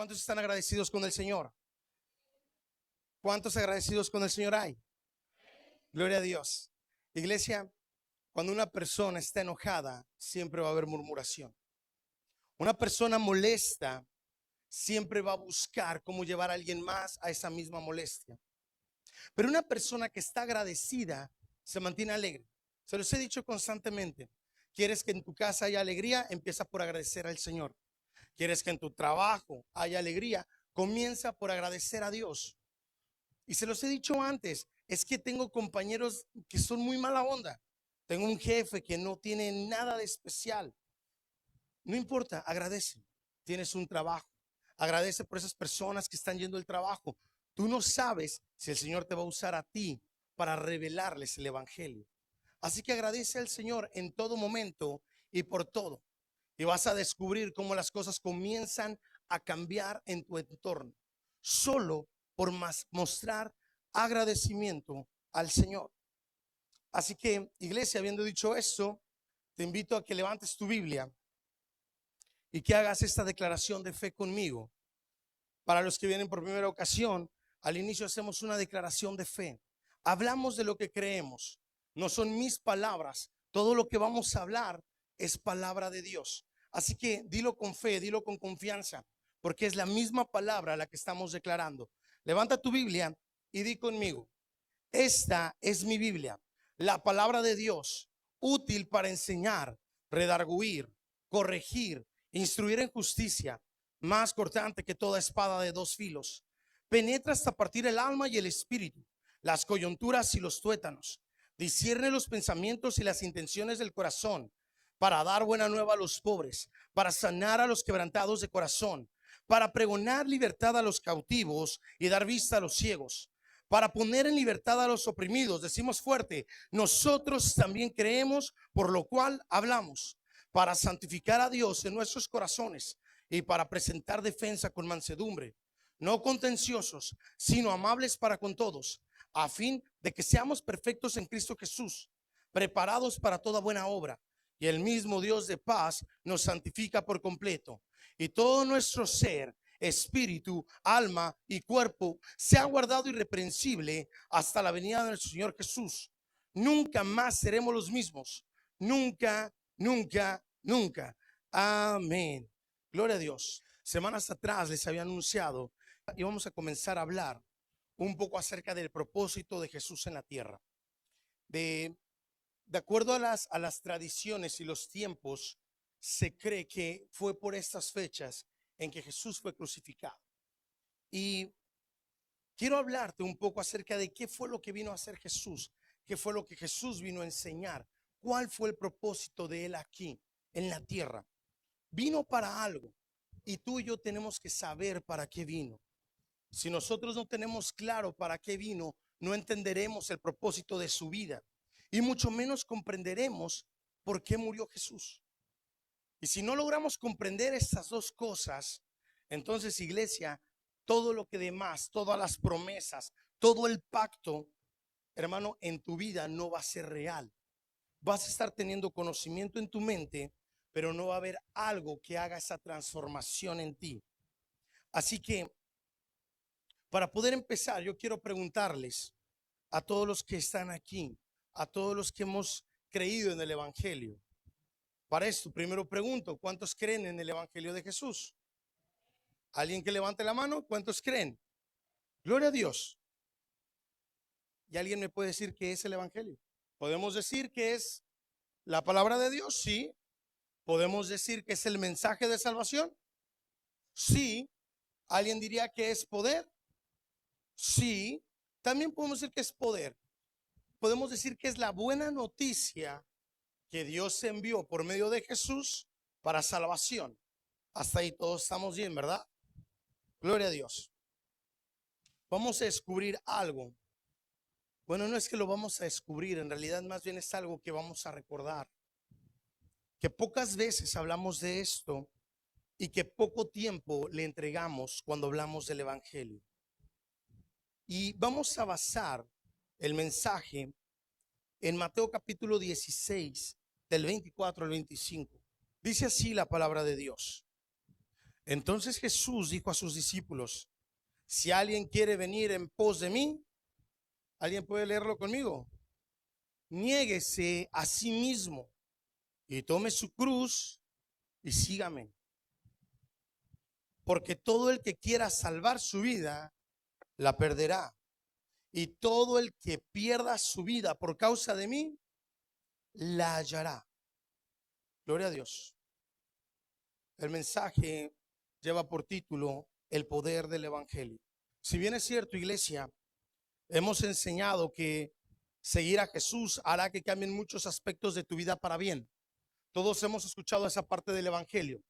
¿Cuántos están agradecidos con el Señor? ¿Cuántos agradecidos con el Señor hay? Gloria a Dios. Iglesia, cuando una persona está enojada, siempre va a haber murmuración. Una persona molesta siempre va a buscar cómo llevar a alguien más a esa misma molestia. Pero una persona que está agradecida se mantiene alegre. Se los he dicho constantemente. ¿Quieres que en tu casa haya alegría? Empieza por agradecer al Señor. ¿Quieres que en tu trabajo haya alegría? Comienza por agradecer a Dios. Y se los he dicho antes, es que tengo compañeros que son muy mala onda. Tengo un jefe que no tiene nada de especial. No importa, agradece. Tienes un trabajo. Agradece por esas personas que están yendo al trabajo. Tú no sabes si el Señor te va a usar a ti para revelarles el evangelio. Así que agradece al Señor en todo momento y por todo. Y vas a descubrir cómo las cosas comienzan a cambiar en tu entorno. Solo por mostrar agradecimiento al Señor. Así que, iglesia, habiendo dicho esto, te invito a que levantes tu Biblia y que hagas esta declaración de fe conmigo. Para los que vienen por primera ocasión, al inicio hacemos una declaración de fe. Hablamos de lo que creemos. No son mis palabras. Todo lo que vamos a hablar es palabra de Dios. Así que dilo con fe, dilo con confianza, porque es la misma palabra la que estamos declarando. Levanta tu Biblia y di conmigo: esta es mi Biblia, la palabra de Dios, útil para enseñar, redarguir, corregir, instruir en justicia, más cortante que toda espada de dos filos. Penetra hasta partir el alma y el espíritu, las coyunturas y los tuétanos. Discierne los pensamientos y las intenciones del corazón, para dar buena nueva a los pobres, para sanar a los quebrantados de corazón, para pregonar libertad a los cautivos y dar vista a los ciegos, para poner en libertad a los oprimidos. Decimos fuerte: nosotros también creemos, por lo cual hablamos, para santificar a Dios en nuestros corazones y para presentar defensa con mansedumbre, no contenciosos, sino amables para con todos, a fin de que seamos perfectos en Cristo Jesús, preparados para toda buena obra. Y el mismo Dios de paz nos santifica por completo, y todo nuestro ser, espíritu, alma y cuerpo sea guardado irreprensible hasta la venida de nuestro Señor Jesús. Nunca más seremos los mismos. Nunca, nunca, nunca. Amén. Gloria a Dios. Semanas atrás les había anunciado y vamos a comenzar a hablar un poco acerca del propósito de Jesús en la tierra. De acuerdo a las tradiciones y los tiempos, se cree que fue por estas fechas en que Jesús fue crucificado. Y quiero hablarte un poco acerca de qué fue lo que vino a hacer Jesús, qué fue lo que Jesús vino a enseñar, cuál fue el propósito de él aquí en la tierra. Vino para algo y tú y yo tenemos que saber para qué vino. Si nosotros no tenemos claro para qué vino, no entenderemos el propósito de su vida y mucho menos comprenderemos por qué murió Jesús. Y si no logramos comprender estas dos cosas, entonces, iglesia, todo lo que demás, todas las promesas, todo el pacto, hermano, en tu vida no va a ser real. Vas a estar teniendo conocimiento en tu mente, pero no va a haber algo que haga esa transformación en ti. Así que, para poder empezar, yo quiero preguntarles a todos los que están aquí, a todos los que hemos creído en el evangelio. Para esto, primero pregunto: ¿cuántos creen en el evangelio de Jesús? ¿Alguien que levante la mano? ¿Cuántos creen? Gloria a Dios. ¿Y alguien me puede decir qué es el evangelio? ¿Podemos decir que es la palabra de Dios? Sí. ¿Podemos decir que es el mensaje de salvación? Sí. ¿Alguien diría que es poder? Sí. También podemos decir que es poder. Podemos decir que es la buena noticia que Dios envió por medio de Jesús para salvación. Hasta ahí todos estamos bien, ¿verdad? Gloria a Dios. Vamos a descubrir algo. Bueno, no es que lo vamos a descubrir, en realidad más bien es algo que vamos a recordar. Que pocas veces hablamos de esto y que poco tiempo le entregamos cuando hablamos del evangelio. Y vamos a basar el mensaje en Mateo capítulo 16, del 24 al 25. Dice así la palabra de Dios. Entonces Jesús dijo a sus discípulos: si alguien quiere venir en pos de mí, ¿alguien puede leerlo conmigo? Niéguese a sí mismo y tome su cruz y sígame. Porque todo el que quiera salvar su vida, la perderá. Y todo el que pierda su vida por causa de mí, la hallará. Gloria a Dios. El mensaje lleva por título el poder del evangelio. Si bien es cierto, iglesia, hemos enseñado que seguir a Jesús hará que cambien muchos aspectos de tu vida para bien. Todos hemos escuchado esa parte del evangelio.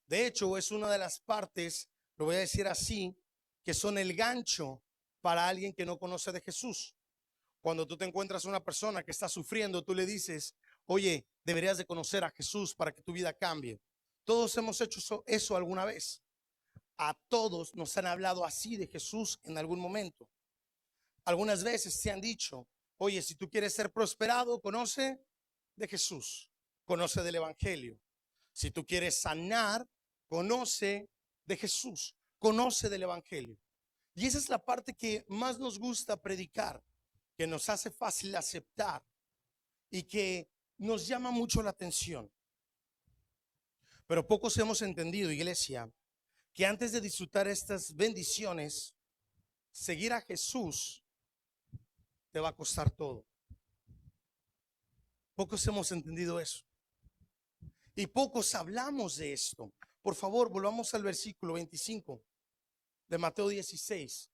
De hecho, es una de las partes, lo voy a decir así, que son el gancho para alguien que no conoce de Jesús. Cuando tú te encuentras una persona que está sufriendo, tú le dices: oye, deberías de conocer a Jesús para que tu vida cambie. Todos hemos hecho eso alguna vez. A todos nos han hablado así de Jesús en algún momento. Algunas veces se han dicho: oye, si tú quieres ser prosperado, conoce de Jesús, conoce del evangelio. Si tú quieres sanar, conoce de Jesús, conoce del evangelio. Y esa es la parte que más nos gusta predicar, que nos hace fácil aceptar y que nos llama mucho la atención. Pero pocos hemos entendido, iglesia, que antes de disfrutar estas bendiciones, seguir a Jesús te va a costar todo. Pocos hemos entendido eso. Y pocos hablamos de esto. Por favor, volvamos al versículo 25 de Mateo 16.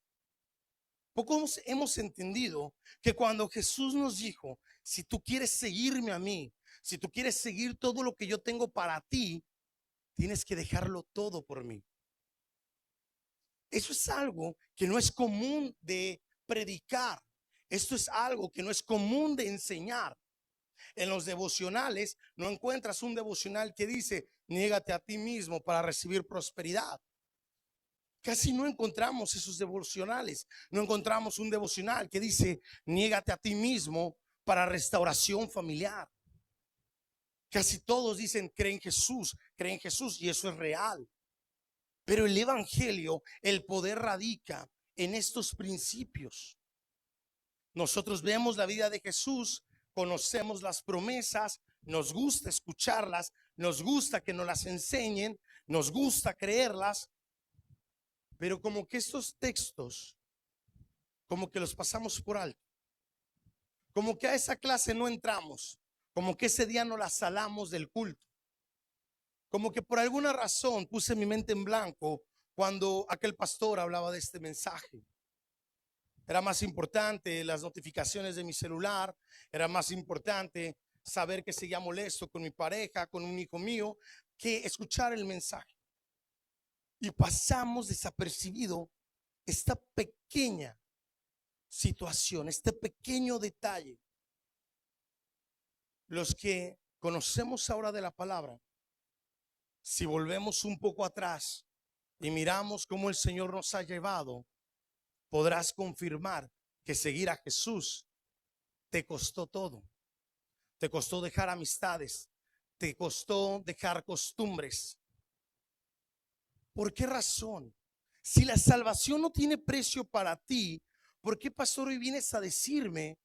Pocos hemos entendido que cuando Jesús nos dijo: si tú quieres seguirme a mí, si tú quieres seguir todo lo que yo tengo para ti, tienes que dejarlo todo por mí. Eso es algo que no es común de predicar. Esto es algo que no es común de enseñar. En los devocionales no encuentras un devocional que dice: niégate a ti mismo para recibir prosperidad. Casi no encontramos esos devocionales. No encontramos un devocional que dice: niégate a ti mismo para restauración familiar. Casi todos dicen: cree en Jesús, y eso es real. Pero el evangelio, el poder radica en estos principios. Nosotros vemos la vida de Jesús, conocemos las promesas, nos gusta escucharlas, nos gusta que nos las enseñen, nos gusta creerlas, pero como que estos textos, como que los pasamos por alto, como que a esa clase no entramos, como que ese día no la salamos del culto, como que por alguna razón puse mi mente en blanco cuando aquel pastor hablaba de este mensaje. Era más importante las notificaciones de mi celular, era más importante saber que seguía molesto con mi pareja, con un hijo mío, que escuchar el mensaje. Y pasamos desapercibido esta pequeña situación, este pequeño detalle. Los que conocemos ahora de la palabra, si volvemos un poco atrás y miramos cómo el Señor nos ha llevado, podrás confirmar que seguir a Jesús te costó todo. Te costó dejar amistades, te costó dejar costumbres. ¿Por qué razón? Si la salvación no tiene precio para ti, ¿por qué, pastor, hoy vienes a decirme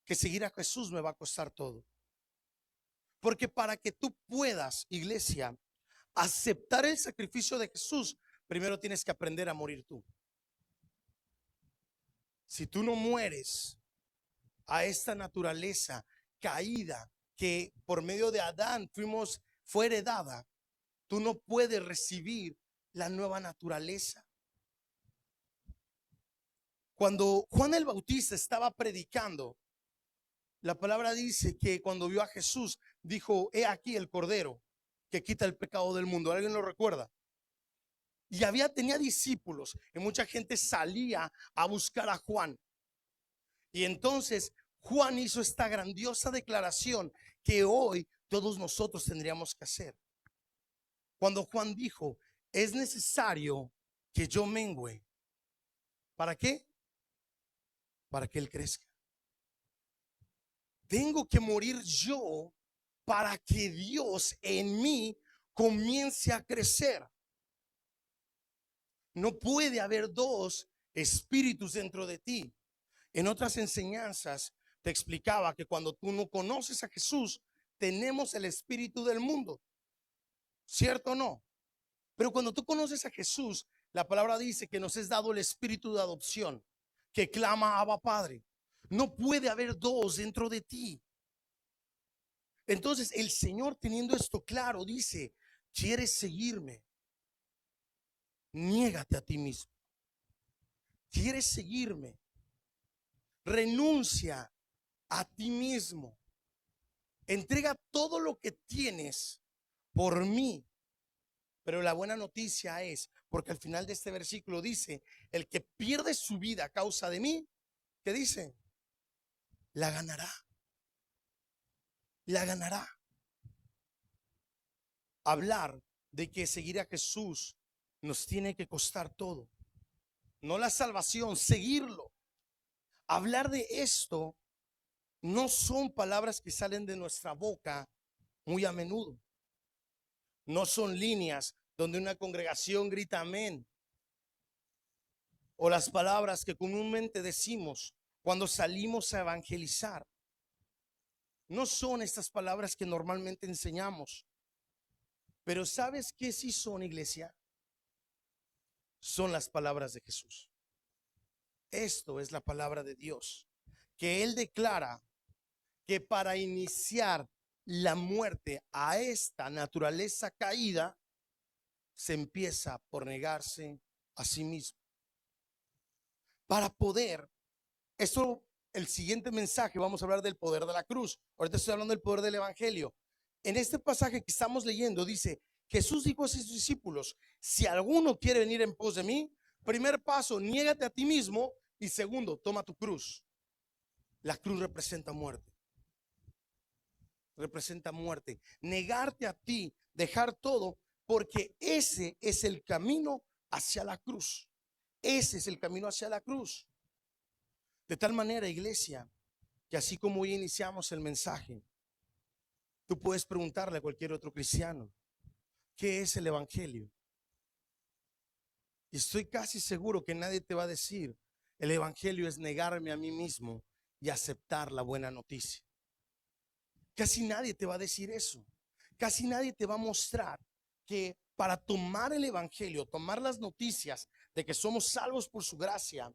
que seguir a Jesús me va a costar todo? Porque para que tú puedas, iglesia, aceptar el sacrificio de Jesús, primero tienes que aprender a morir tú. Si tú no mueres a esta naturaleza caída que por medio de Adán fue heredada, tú no puedes recibir la nueva naturaleza. Cuando Juan el Bautista estaba predicando, la palabra dice que cuando vio a Jesús, dijo: he aquí el Cordero que quita el pecado del mundo. ¿Alguien lo recuerda? Y tenía discípulos, y mucha gente salía a buscar a Juan. Y entonces Juan hizo esta grandiosa declaración que hoy todos nosotros tendríamos que hacer. Cuando Juan dijo: es necesario que yo mengüe. ¿Para qué? Para que Él crezca. Tengo que morir yo para que Dios en mí comience a crecer. No puede haber dos espíritus dentro de ti. En otras enseñanzas te explicaba que cuando tú no conoces a Jesús, tenemos el espíritu del mundo. ¿Cierto o no? Pero cuando tú conoces a Jesús, la palabra dice que nos es dado el espíritu de adopción, que clama Abba Padre. No puede haber dos dentro de ti. Entonces el Señor, teniendo esto claro, dice: ¿quieres seguirme? Niégate a ti mismo. ¿Quieres seguirme? Renuncia a ti mismo. Entrega todo lo que tienes por mí. Pero la buena noticia es, porque al final de este versículo dice: el que pierde su vida a causa de mí, ¿qué dice? La ganará. La ganará. Hablar de que seguir a Jesús nos tiene que costar todo. No la salvación, seguirlo. Hablar de esto no son palabras que salen de nuestra boca muy a menudo. No son líneas donde una congregación grita amén, o las palabras que comúnmente decimos cuando salimos a evangelizar. No son estas palabras que normalmente enseñamos. Pero ¿sabes qué sí son, iglesia? Son las palabras de Jesús. Esto es la palabra de Dios, que Él declara que para iniciar la muerte a esta naturaleza caída, se empieza por negarse a sí mismo. Para poder, esto, el siguiente mensaje, vamos a hablar del poder de la cruz. Ahorita estoy hablando del poder del evangelio. En este pasaje que estamos leyendo dice: Jesús dijo a sus discípulos: si alguno quiere venir en pos de mí, primer paso, niégate a ti mismo, y segundo, toma tu cruz. La cruz representa muerte. Representa muerte. Negarte a ti, dejar todo, porque ese es el camino hacia la cruz. Ese es el camino hacia la cruz. De tal manera, iglesia, que así como hoy iniciamos el mensaje, tú puedes preguntarle a cualquier otro cristiano: ¿qué es el evangelio? Y estoy casi seguro que nadie te va a decir: el evangelio es negarme a mí mismo y aceptar la buena noticia. Casi nadie te va a decir eso. Casi nadie te va a mostrar que para tomar el evangelio, tomar las noticias de que somos salvos por su gracia,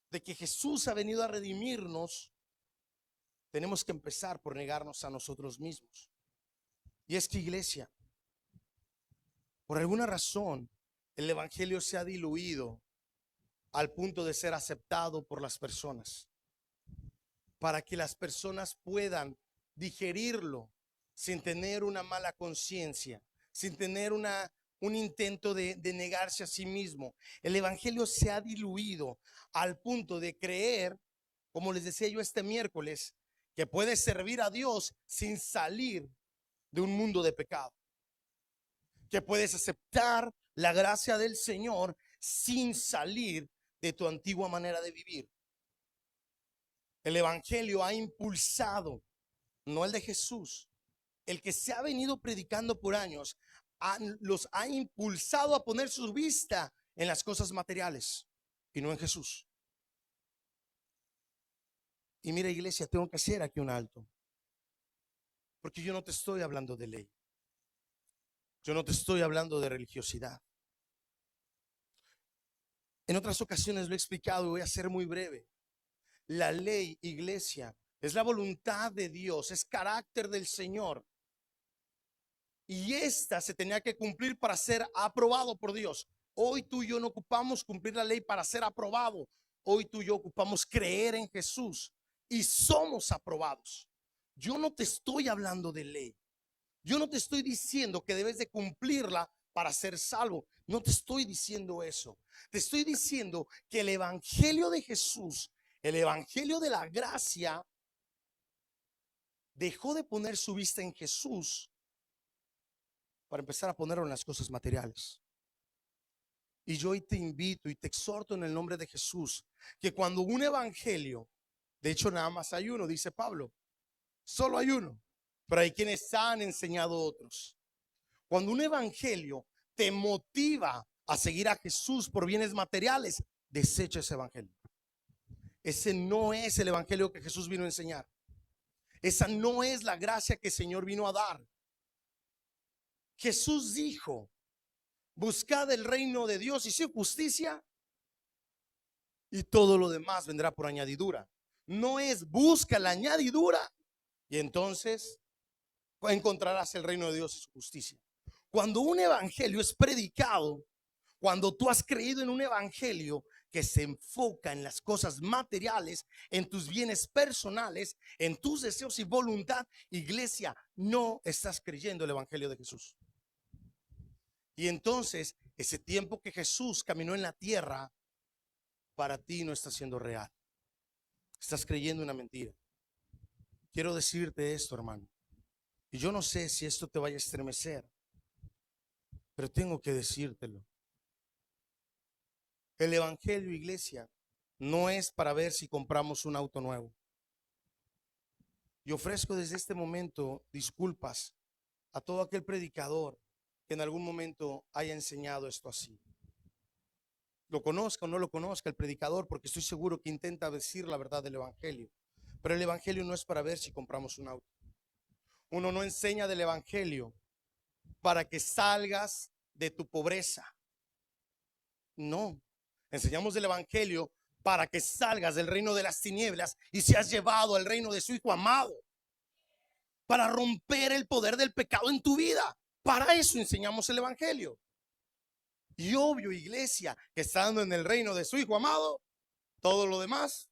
de que Jesús ha venido a redimirnos, tenemos que empezar por negarnos a nosotros mismos. Y es que, iglesia, por alguna razón el evangelio se ha diluido al punto de ser aceptado por las personas, para que las personas puedan digerirlo sin tener una mala conciencia, sin tener un intento de negarse a sí mismo. El evangelio se ha diluido al punto de creer, como les decía yo este miércoles, que puedes servir a Dios sin salir de un mundo de pecado, que puedes aceptar la gracia del Señor sin salir de tu antigua manera de vivir. El evangelio ha impulsado, no el de Jesús, el que se ha venido predicando por años, los ha impulsado a poner su vista en las cosas materiales y no en Jesús. Y mira, iglesia, tengo que hacer aquí un alto, porque yo no te estoy hablando de ley, yo no te estoy hablando de religiosidad. En otras ocasiones lo he explicado y voy a ser muy breve. La ley, iglesia, es la voluntad de Dios, es carácter del Señor. Y esta se tenía que cumplir para ser aprobado por Dios. Hoy tú y yo no ocupamos cumplir la ley para ser aprobado. Hoy tú y yo ocupamos creer en Jesús y somos aprobados. Yo no te estoy hablando de ley. Yo no te estoy diciendo que debes de cumplirla para ser salvo. No te estoy diciendo eso. Te estoy diciendo que el evangelio de Jesús, el evangelio de la gracia, dejó de poner su vista en Jesús para empezar a ponerlo en las cosas materiales. Y yo hoy te invito y te exhorto en el nombre de Jesús, que cuando un evangelio, de hecho nada más hay uno, dice Pablo, solo hay uno, pero hay quienes han enseñado otros. Cuando un evangelio te motiva a seguir a Jesús por bienes materiales, desecha ese evangelio. Ese no es el evangelio que Jesús vino a enseñar. Esa no es la gracia que el Señor vino a dar. Jesús dijo: buscad el reino de Dios y su justicia, y todo lo demás vendrá por añadidura. No es busca la añadidura y entonces encontrarás el reino de Dios y su justicia. Cuando un evangelio es predicado, cuando tú has creído en un evangelio que se enfoca en las cosas materiales, en tus bienes personales, en tus deseos y voluntad, iglesia, no estás creyendo el evangelio de Jesús. Y entonces ese tiempo que Jesús caminó en la tierra, para ti no está siendo real. Estás creyendo una mentira. Quiero decirte esto, hermano, y yo no sé si esto te vaya a estremecer, pero tengo que decírtelo. El evangelio, iglesia, no es para ver si compramos un auto nuevo. Y ofrezco desde este momento disculpas a todo aquel predicador que en algún momento haya enseñado esto así. Lo conozca o no lo conozca el predicador, porque estoy seguro que intenta decir la verdad del evangelio. Pero el evangelio no es para ver si compramos un auto. Uno no enseña del evangelio para que salgas de tu pobreza. No, enseñamos del evangelio para que salgas del reino de las tinieblas y seas llevado al reino de su Hijo amado, para romper el poder del pecado en tu vida. Para eso enseñamos el evangelio. Y obvio, iglesia, que estando en el reino de su Hijo amado, todo lo demás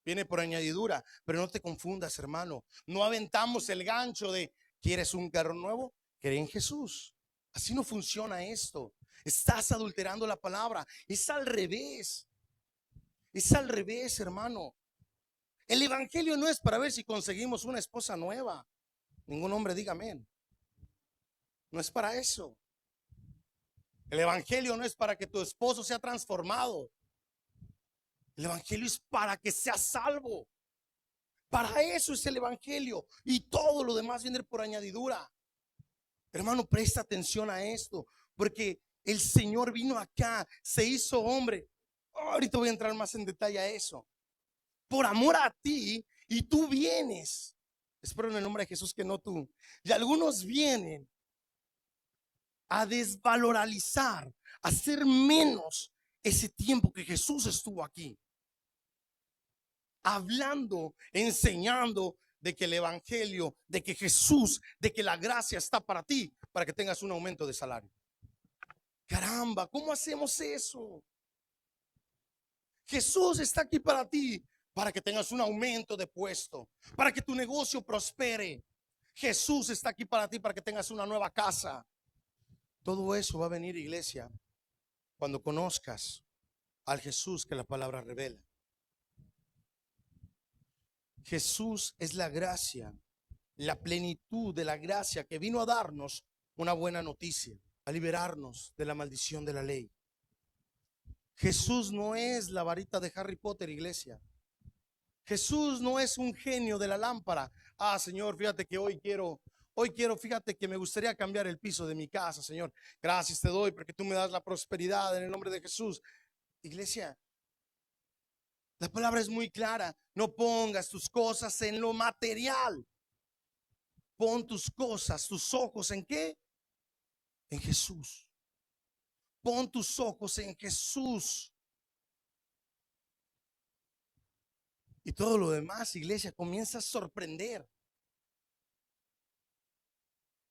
viene por añadidura. Pero no te confundas, hermano. No aventamos el gancho de ¿quieres un carro nuevo? Cree en Jesús. Así no funciona esto. Estás adulterando la palabra. Es al revés. Es al revés, hermano. El evangelio no es para ver si conseguimos una esposa nueva. Ningún hombre diga amén. No es para eso. El evangelio no es para que tu esposo sea transformado. El evangelio es para que seas salvo. Para eso es el evangelio. Y todo lo demás viene por añadidura. Hermano, presta atención a esto, porque el Señor vino acá, se hizo hombre. Ahorita voy a entrar más en detalle a eso. Por amor a ti, y tú vienes. Espero en el nombre de Jesús que no tú. Y algunos vienen a desvalorizar, a hacer menos ese tiempo que Jesús estuvo aquí, hablando, enseñando de que el evangelio, de que Jesús, de que la gracia está para ti, para que tengas un aumento de salario. Caramba, ¿cómo hacemos eso? Jesús está aquí para ti, para que tengas un aumento de puesto, para que tu negocio prospere. Jesús está aquí para ti, para que tengas una nueva casa. Todo eso va a venir, iglesia, cuando conozcas al Jesús que la palabra revela. Jesús es la gracia, la plenitud de la gracia que vino a darnos una buena noticia, a liberarnos de la maldición de la ley. Jesús no es la varita de Harry Potter, iglesia. Jesús no es un genio de la lámpara. Ah, Señor, fíjate que hoy quiero, fíjate que me gustaría cambiar el piso de mi casa, Señor. Gracias te doy porque tú me das la prosperidad en el nombre de Jesús. Iglesia, la palabra es muy clara. No pongas tus cosas en lo material. Pon tus cosas, tus ojos ¿en qué? En Jesús. Pon tus ojos en Jesús. Y todo lo demás, iglesia, comienza a sorprender.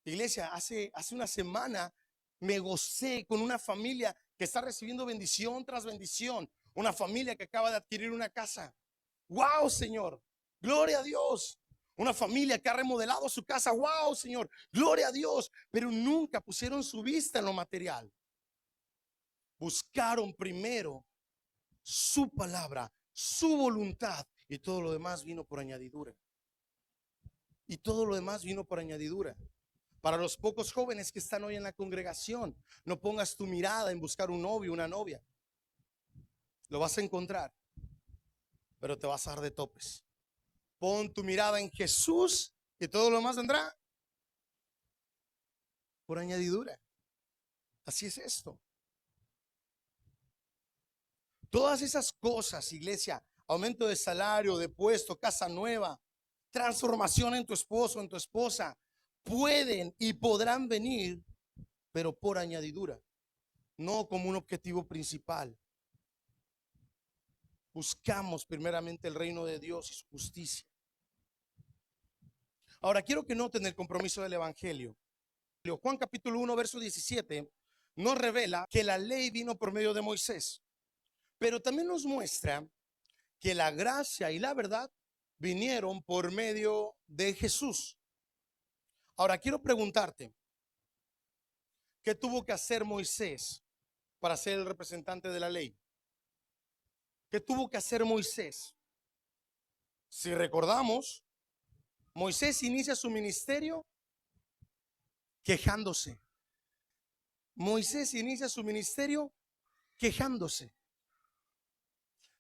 Iglesia, hace una semana me gocé con una familia que está recibiendo bendición tras bendición. Una familia que acaba de adquirir una casa. ¡Wow, Señor! ¡Gloria a Dios! Una familia que ha remodelado su casa. ¡Wow, Señor! ¡Gloria a Dios! Pero nunca pusieron su vista en lo material. Buscaron primero su palabra, su voluntad, y todo lo demás vino por añadidura. Y todo lo demás vino por añadidura. Para los pocos jóvenes que están hoy en la congregación, no pongas tu mirada en buscar un novio, una novia. Lo vas a encontrar, pero te vas a dar de topes. Pon tu mirada en Jesús y todo lo demás vendrá por añadidura. Así es esto. Todas esas cosas, iglesia, aumento de salario, de puesto, casa nueva, transformación en tu esposo, en tu esposa, pueden y podrán venir, pero por añadidura, no como un objetivo principal. Buscamos primeramente el reino de Dios y su justicia. Ahora quiero que noten el compromiso del evangelio. Juan capítulo 1 verso 17 nos revela que la ley vino por medio de Moisés, pero también nos muestra que la gracia y la verdad vinieron por medio de Jesús. Ahora quiero preguntarte, ¿qué tuvo que hacer Moisés para ser el representante de la ley? ¿Qué tuvo que hacer Moisés? Si recordamos, Moisés inicia su ministerio quejándose. Moisés inicia su ministerio quejándose.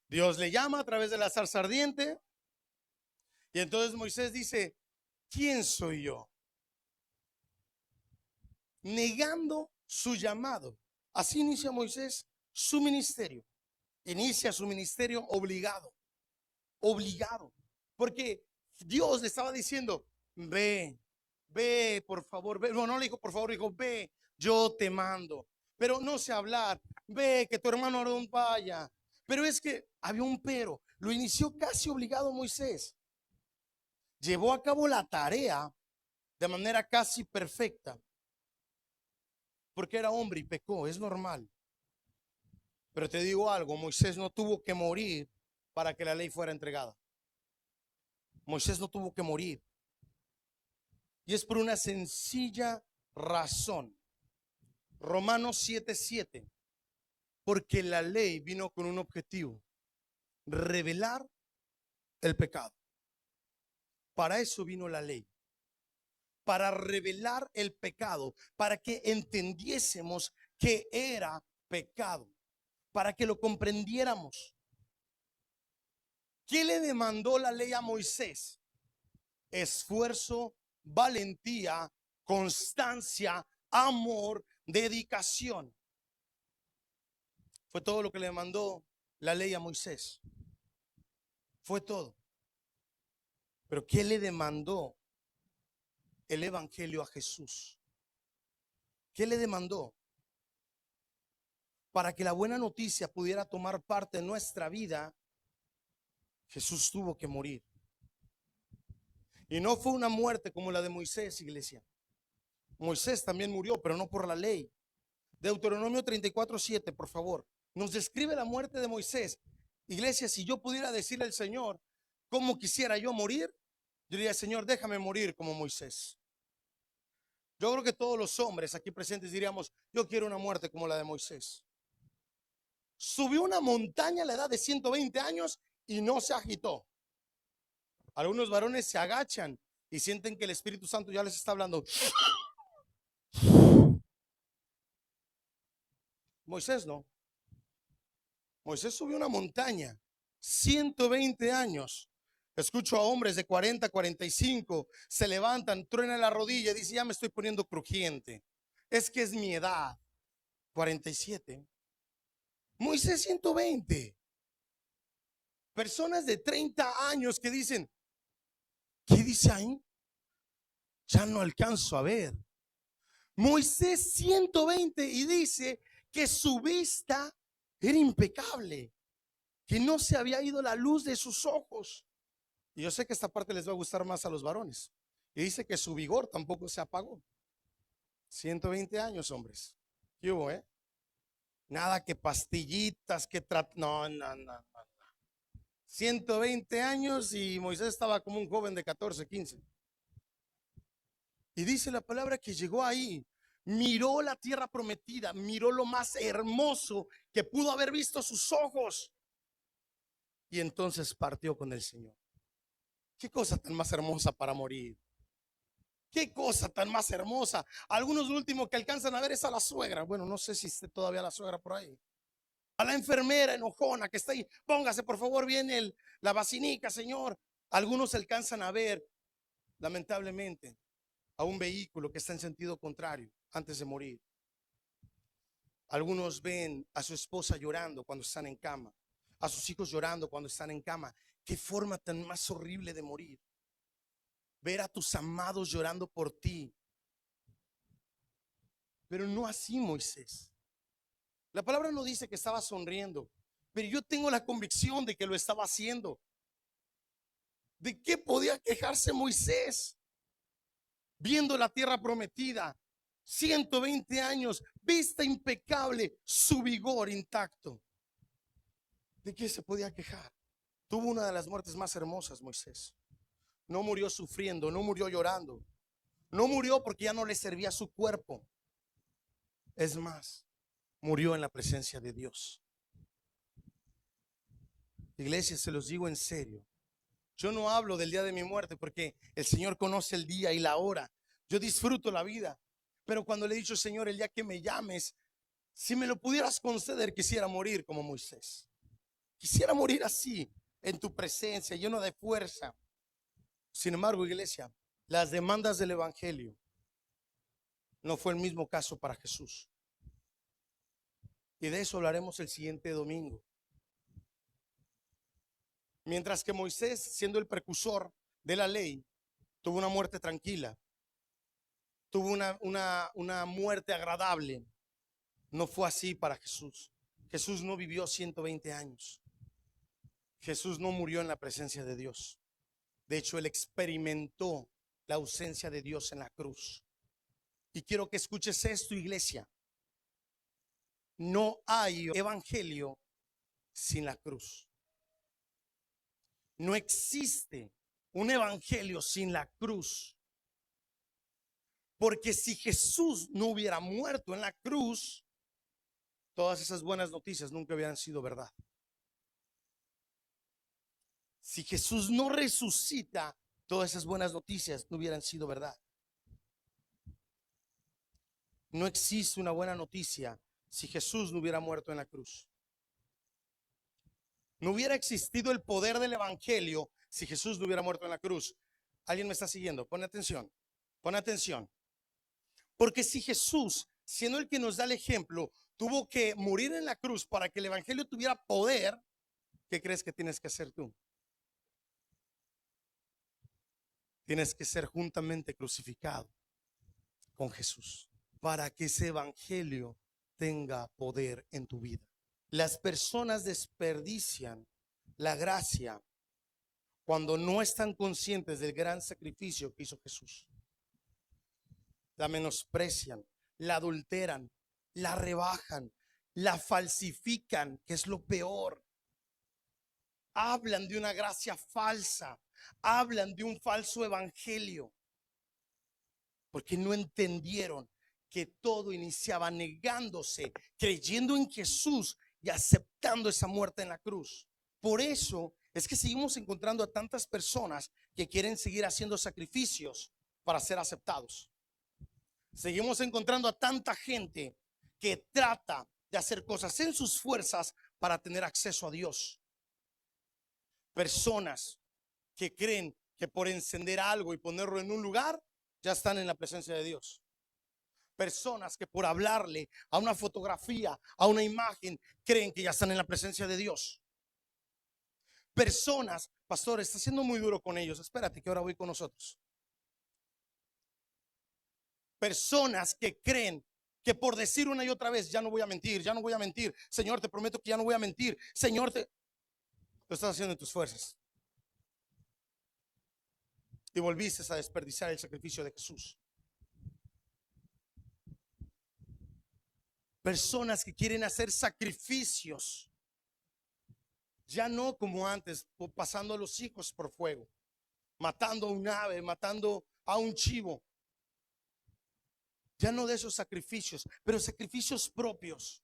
Dios le llama a través de la zarza ardiente y entonces Moisés dice, ¿quién soy yo? Negando su llamado. Así inicia Moisés su ministerio. Inicia su ministerio obligado. Obligado. Porque Dios le estaba diciendo, ve, por favor, ve. No, no le dijo por favor, dijo, ve, yo te mando. Pero no sé hablar, ve, que tu hermano Aarón vaya. Pero es que había un pero. Lo inició casi obligado Moisés. Llevó a cabo la tarea de manera casi perfecta. Porque era hombre y pecó, es normal. Pero te digo algo, Moisés no tuvo que morir para que la ley fuera entregada. Moisés no tuvo que morir. Y es por una sencilla razón. Romanos 7:7. Porque la ley vino con un objetivo: revelar el pecado. Para eso vino la ley. Para revelar el pecado, para que entendiésemos que era pecado, para que lo comprendiéramos. ¿Qué le demandó la ley a Moisés? Esfuerzo, valentía, constancia, amor, dedicación. Fue todo lo que le demandó la ley a Moisés. Fue todo. Pero ¿qué le demandó el evangelio a Jesús? ¿Qué le demandó? Para que la buena noticia pudiera tomar parte en nuestra vida, Jesús tuvo que morir. Y no fue una muerte como la de Moisés, iglesia. Moisés también murió, pero no por la ley. Deuteronomio 34:7, por favor, nos describe la muerte de Moisés. Iglesia, si yo pudiera decirle al Señor cómo quisiera yo morir, yo diría, Señor, déjame morir como Moisés. Yo creo que todos los hombres aquí presentes diríamos, yo quiero una muerte como la de Moisés. Subió una montaña a la edad de 120 años y no se agitó. Algunos varones se agachan y sienten que el Espíritu Santo ya les está hablando. Moisés no. Moisés subió una montaña, 120 años. Escucho a hombres de 40, 45, se levantan, truenan la rodilla y dicen, ya me estoy poniendo crujiente. Es que es mi edad, 47. Moisés 120. Personas de 30 años que dicen, ¿qué dice ahí? Ya no alcanzo a ver. Moisés 120 y dice que su vista era impecable, que no se había ido la luz de sus ojos. Y yo sé que esta parte les va a gustar más a los varones. Y dice que su vigor tampoco se apagó. 120 años, hombres. ¿Qué hubo, Nada que pastillitas, que no. 120 años y Moisés estaba como un joven de 14, 15. Y dice la palabra que llegó ahí, miró la tierra prometida, miró lo más hermoso que pudo haber visto sus ojos. Y entonces partió con el Señor. Qué cosa tan más hermosa para morir. Qué cosa tan más hermosa. Algunos lo último que alcanzan a ver es a la suegra. Bueno, no sé si esté todavía la suegra por ahí. A la enfermera enojona que está ahí. Póngase por favor bien la vacinica, señor. Algunos alcanzan a ver, lamentablemente, a un vehículo que está en sentido contrario antes de morir. Algunos ven a su esposa llorando cuando están en cama. a sus hijos llorando cuando están en cama. Qué forma tan más horrible de morir. Ver a tus amados llorando por ti. Pero no así Moisés. La palabra no dice que estaba sonriendo, pero yo tengo la convicción de que lo estaba haciendo. ¿De qué podía quejarse Moisés? Viendo la tierra prometida, 120 años, vista impecable, su vigor intacto. ¿De qué se podía quejar? Tuvo una de las muertes más hermosas Moisés. No murió sufriendo, no murió llorando, no murió porque ya no le servía su cuerpo. Es más, murió en la presencia de Dios. Iglesia, se los digo en serio. Yo no hablo del día de mi muerte porque el Señor conoce el día y la hora. Yo disfruto la vida, pero cuando le he dicho, Señor, el día que me llames, si me lo pudieras conceder, quisiera morir como Moisés. Quisiera morir así, en tu presencia, lleno de fuerza. Sin embargo, iglesia, las demandas del evangelio no fue el mismo caso para Jesús. Y de eso hablaremos el siguiente domingo. Mientras que Moisés, siendo el precursor de la ley, tuvo una muerte tranquila, tuvo una muerte agradable, no fue así para Jesús. Jesús no vivió 120 años. Jesús no murió en la presencia de Dios. De hecho, él experimentó la ausencia de Dios en la cruz. Y quiero que escuches esto, iglesia. No hay evangelio sin la cruz. No existe un evangelio sin la cruz. Porque si Jesús no hubiera muerto en la cruz, todas esas buenas noticias nunca hubieran sido verdad. Si Jesús no resucita, todas esas buenas noticias no hubieran sido verdad. No existe una buena noticia si Jesús no hubiera muerto en la cruz. No hubiera existido el poder del evangelio si Jesús no hubiera muerto en la cruz. ¿Alguien me está siguiendo? Pon atención. Pon atención. Porque si Jesús, siendo el que nos da el ejemplo, tuvo que morir en la cruz para que el evangelio tuviera poder, ¿qué crees que tienes que hacer tú? Tienes que ser juntamente crucificado con Jesús para que ese evangelio tenga poder en tu vida. Las personas desperdician la gracia cuando no están conscientes del gran sacrificio que hizo Jesús. La menosprecian, la adulteran, la rebajan, la falsifican, que es lo peor. Hablan de una gracia falsa, hablan de un falso evangelio, porque no entendieron que todo iniciaba negándose, creyendo en Jesús y aceptando esa muerte en la cruz. Por eso es que seguimos encontrando a tantas personas que quieren seguir haciendo sacrificios para ser aceptados. Seguimos encontrando a tanta gente que trata de hacer cosas en sus fuerzas para tener acceso a Dios. Personas que creen que por encender algo y ponerlo en un lugar, ya están en la presencia de Dios. Personas que por hablarle a una fotografía, a una imagen, creen que ya están en la presencia de Dios. Personas, pastor, está siendo muy duro con ellos. Espérate que ahora voy con nosotros. Personas que creen que por decir una y otra vez, ya no voy a mentir, ya no voy a mentir. Señor, te prometo que ya no voy a mentir. Señor, lo estás haciendo en tus fuerzas. Y volviste a desperdiciar el sacrificio de Jesús. Personas que quieren hacer sacrificios, ya no como antes, pasando a los hijos por fuego, matando a un ave, matando a un chivo. Ya no de esos sacrificios, pero sacrificios propios.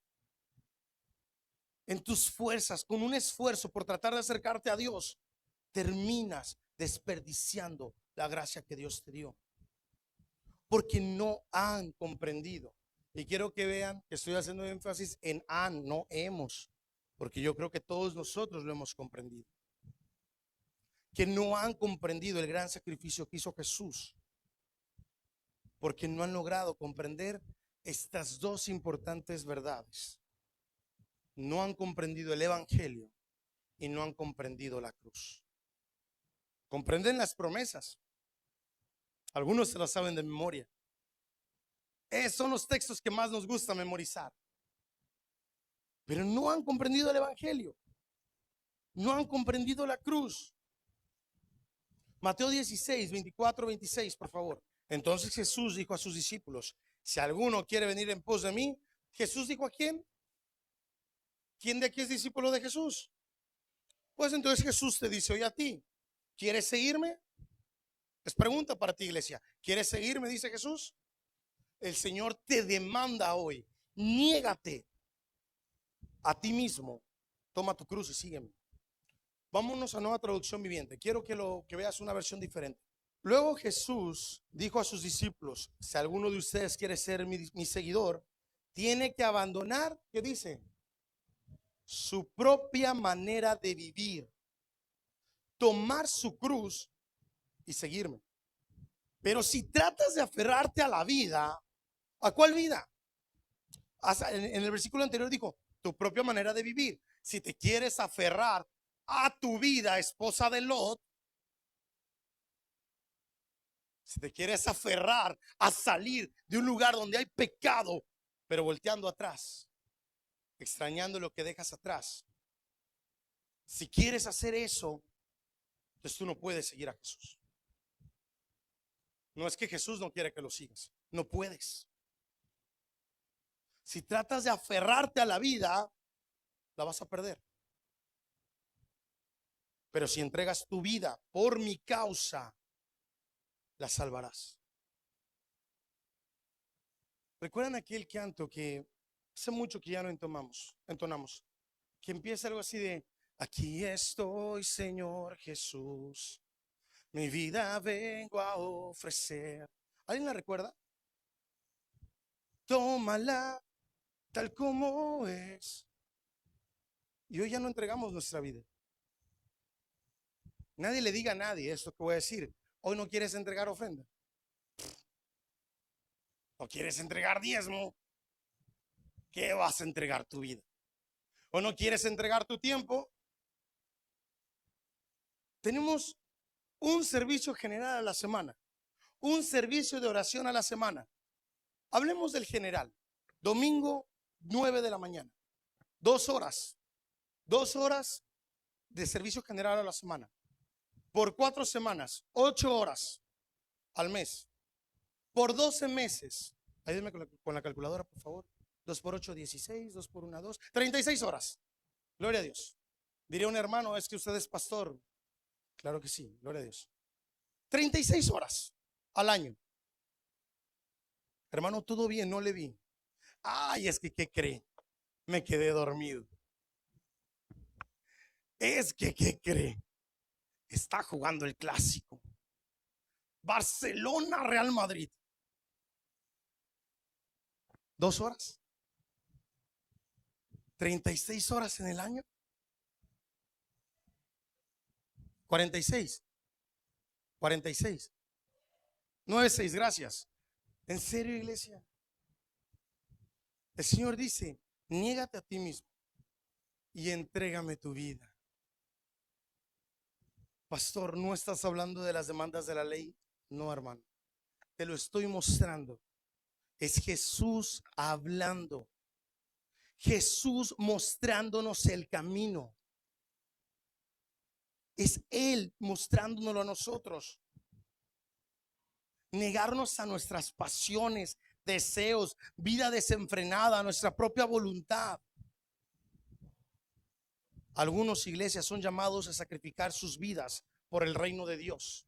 En tus fuerzas, con un esfuerzo por tratar de acercarte a Dios, terminas desperdiciando la gracia que Dios te dio. Porque no han comprendido. Y quiero que vean que estoy haciendo énfasis en han, no hemos. Porque yo creo que todos nosotros lo hemos comprendido. Que no han comprendido el gran sacrificio que hizo Jesús. Porque no han logrado comprender estas dos importantes verdades. No han comprendido el evangelio y no han comprendido la cruz. Comprenden las promesas. Algunos se las saben de memoria. Son los textos que más nos gusta memorizar. Pero no han comprendido el evangelio. No han comprendido la cruz. Mateo 16, 24, 26, por favor. Entonces Jesús dijo a sus discípulos: si alguno quiere venir en pos de mí. Jesús dijo: ¿a quién? ¿Quién de aquí es discípulo de Jesús? Pues entonces Jesús te dice hoy a ti: ¿quieres seguirme? Es pregunta para ti, iglesia. ¿Quieres seguirme? Dice Jesús. El Señor te demanda hoy: niégate a ti mismo, toma tu cruz y sígueme. Vámonos a Nueva Traducción Viviente. Quiero que veas una versión diferente. Luego Jesús dijo a sus discípulos: si alguno de ustedes quiere ser mi seguidor, tiene que abandonar, ¿qué dice? Su propia manera de vivir, tomar su cruz y seguirme. Pero si tratas de aferrarte a la vida, ¿a cuál vida? En el versículo anterior dijo: tu propia manera de vivir. Si te quieres aferrar a tu vida, esposa de Lot, si te quieres aferrar a salir de un lugar donde hay pecado, pero volteando atrás, extrañando lo que dejas atrás, si quieres hacer eso, entonces tú no puedes seguir a Jesús. No es que Jesús no quiere que lo sigas, no puedes. Si tratas de aferrarte a la vida, la vas a perder. Pero si entregas tu vida por mi causa, la salvarás. ¿Recuerdan aquel canto que hace mucho que ya no entonamos? Que empieza algo así de: aquí estoy, Señor Jesús, mi vida vengo a ofrecer. ¿Alguien la recuerda? Tómala tal como es. Y hoy ya no entregamos nuestra vida. Nadie le diga a nadie esto que voy a decir. Hoy no quieres entregar ofrenda, no quieres entregar diezmo, ¿qué vas a entregar tu vida? ¿O no quieres entregar tu tiempo? Tenemos un servicio general a la semana, un servicio de oración a la semana. Hablemos del general. Domingo 9 de la mañana, 2 horas de servicio general a la semana, por 4 semanas, 8 horas al mes, por 12 meses. Ayúdame con la calculadora, por favor. 2 por 8, 16, 2 por 1, 2, 36 horas. Gloria a Dios. Diría un hermano: es que usted es pastor. Claro que sí, gloria a Dios. 36 horas al año. Hermano, todo bien, no le vi. Ay, es que, ¿qué cree? Me quedé dormido. Es que, ¿qué cree? Está jugando el clásico. Barcelona, Real Madrid. 2 horas. 36 horas en el año. 46. 46. 96, gracias. ¿En serio, iglesia? El Señor dice: niégate a ti mismo y entrégame tu vida. Pastor, ¿no estás hablando de las demandas de la ley? No, hermano, te lo estoy mostrando. Es Jesús hablando, Jesús mostrándonos el camino. Es Él mostrándonoslo a nosotros. Negarnos a nuestras pasiones, deseos, vida desenfrenada, nuestra propia voluntad. Algunos iglesias son llamados a sacrificar sus vidas por el reino de Dios.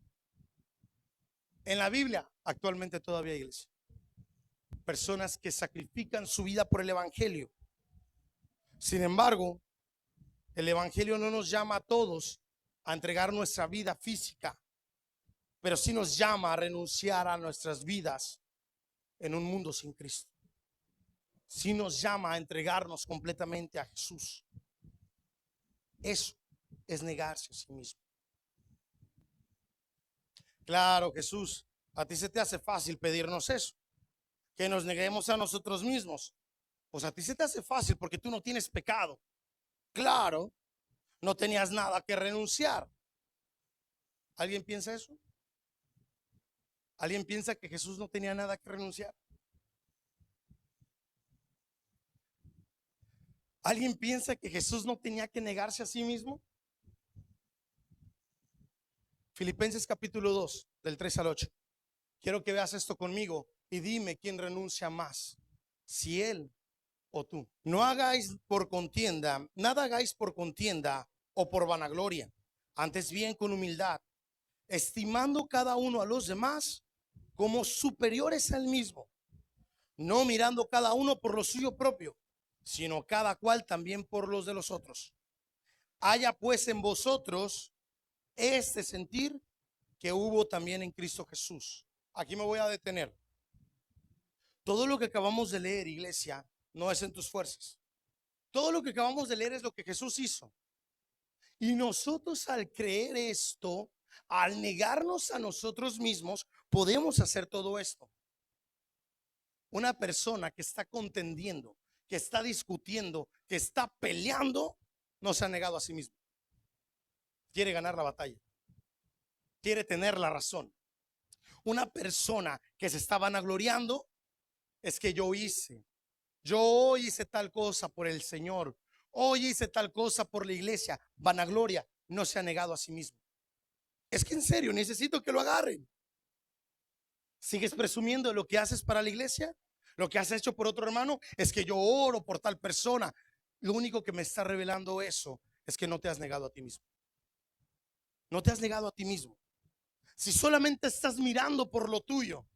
En la Biblia actualmente todavía hay iglesia, personas que sacrifican su vida por el evangelio. Sin embargo, el evangelio no nos llama a todos a entregar nuestra vida física, pero sí nos llama a renunciar a nuestras vidas en un mundo sin Cristo. Sí nos llama a entregarnos completamente a Jesús. Eso es negarse a sí mismo. Claro, Jesús, a ti se te hace fácil pedirnos eso, que nos neguemos a nosotros mismos. Pues a ti se te hace fácil porque tú no tienes pecado. Claro, no tenías nada que renunciar. ¿Alguien piensa eso? ¿Alguien piensa que Jesús no tenía nada que renunciar? ¿Alguien piensa que Jesús no tenía que negarse a sí mismo? Filipenses capítulo 2, del 3 al 8. Quiero que veas esto conmigo y dime quién renuncia más, si él o tú. No hagáis por contienda, nada hagáis por contienda o por vanagloria, antes bien con humildad, estimando cada uno a los demás como superiores al mismo, no mirando cada uno por lo suyo propio, sino cada cual también por los de los otros. Haya pues en vosotros este sentir que hubo también en Cristo Jesús. Aquí me voy a detener. Todo lo que acabamos de leer, iglesia, no es en tus fuerzas. Todo lo que acabamos de leer es lo que Jesús hizo. Y nosotros, al creer esto, al negarnos a nosotros mismos, podemos hacer todo esto. Una persona que está contendiendo, que está discutiendo, que está peleando, no se ha negado a sí mismo. Quiere ganar la batalla, quiere tener la razón. Una persona que se está vanagloriando, es que yo hoy hice tal cosa por el Señor, hoy hice tal cosa por la iglesia. Vanagloria, no se ha negado a sí mismo. Es que en serio necesito que lo agarren. ¿Sigues presumiendo lo que haces para la iglesia? Lo que has hecho por otro hermano. Es que yo oro por tal persona. Lo único que me está revelando eso es que no te has negado a ti mismo. No te has negado a ti mismo. Si solamente estás mirando por lo tuyo,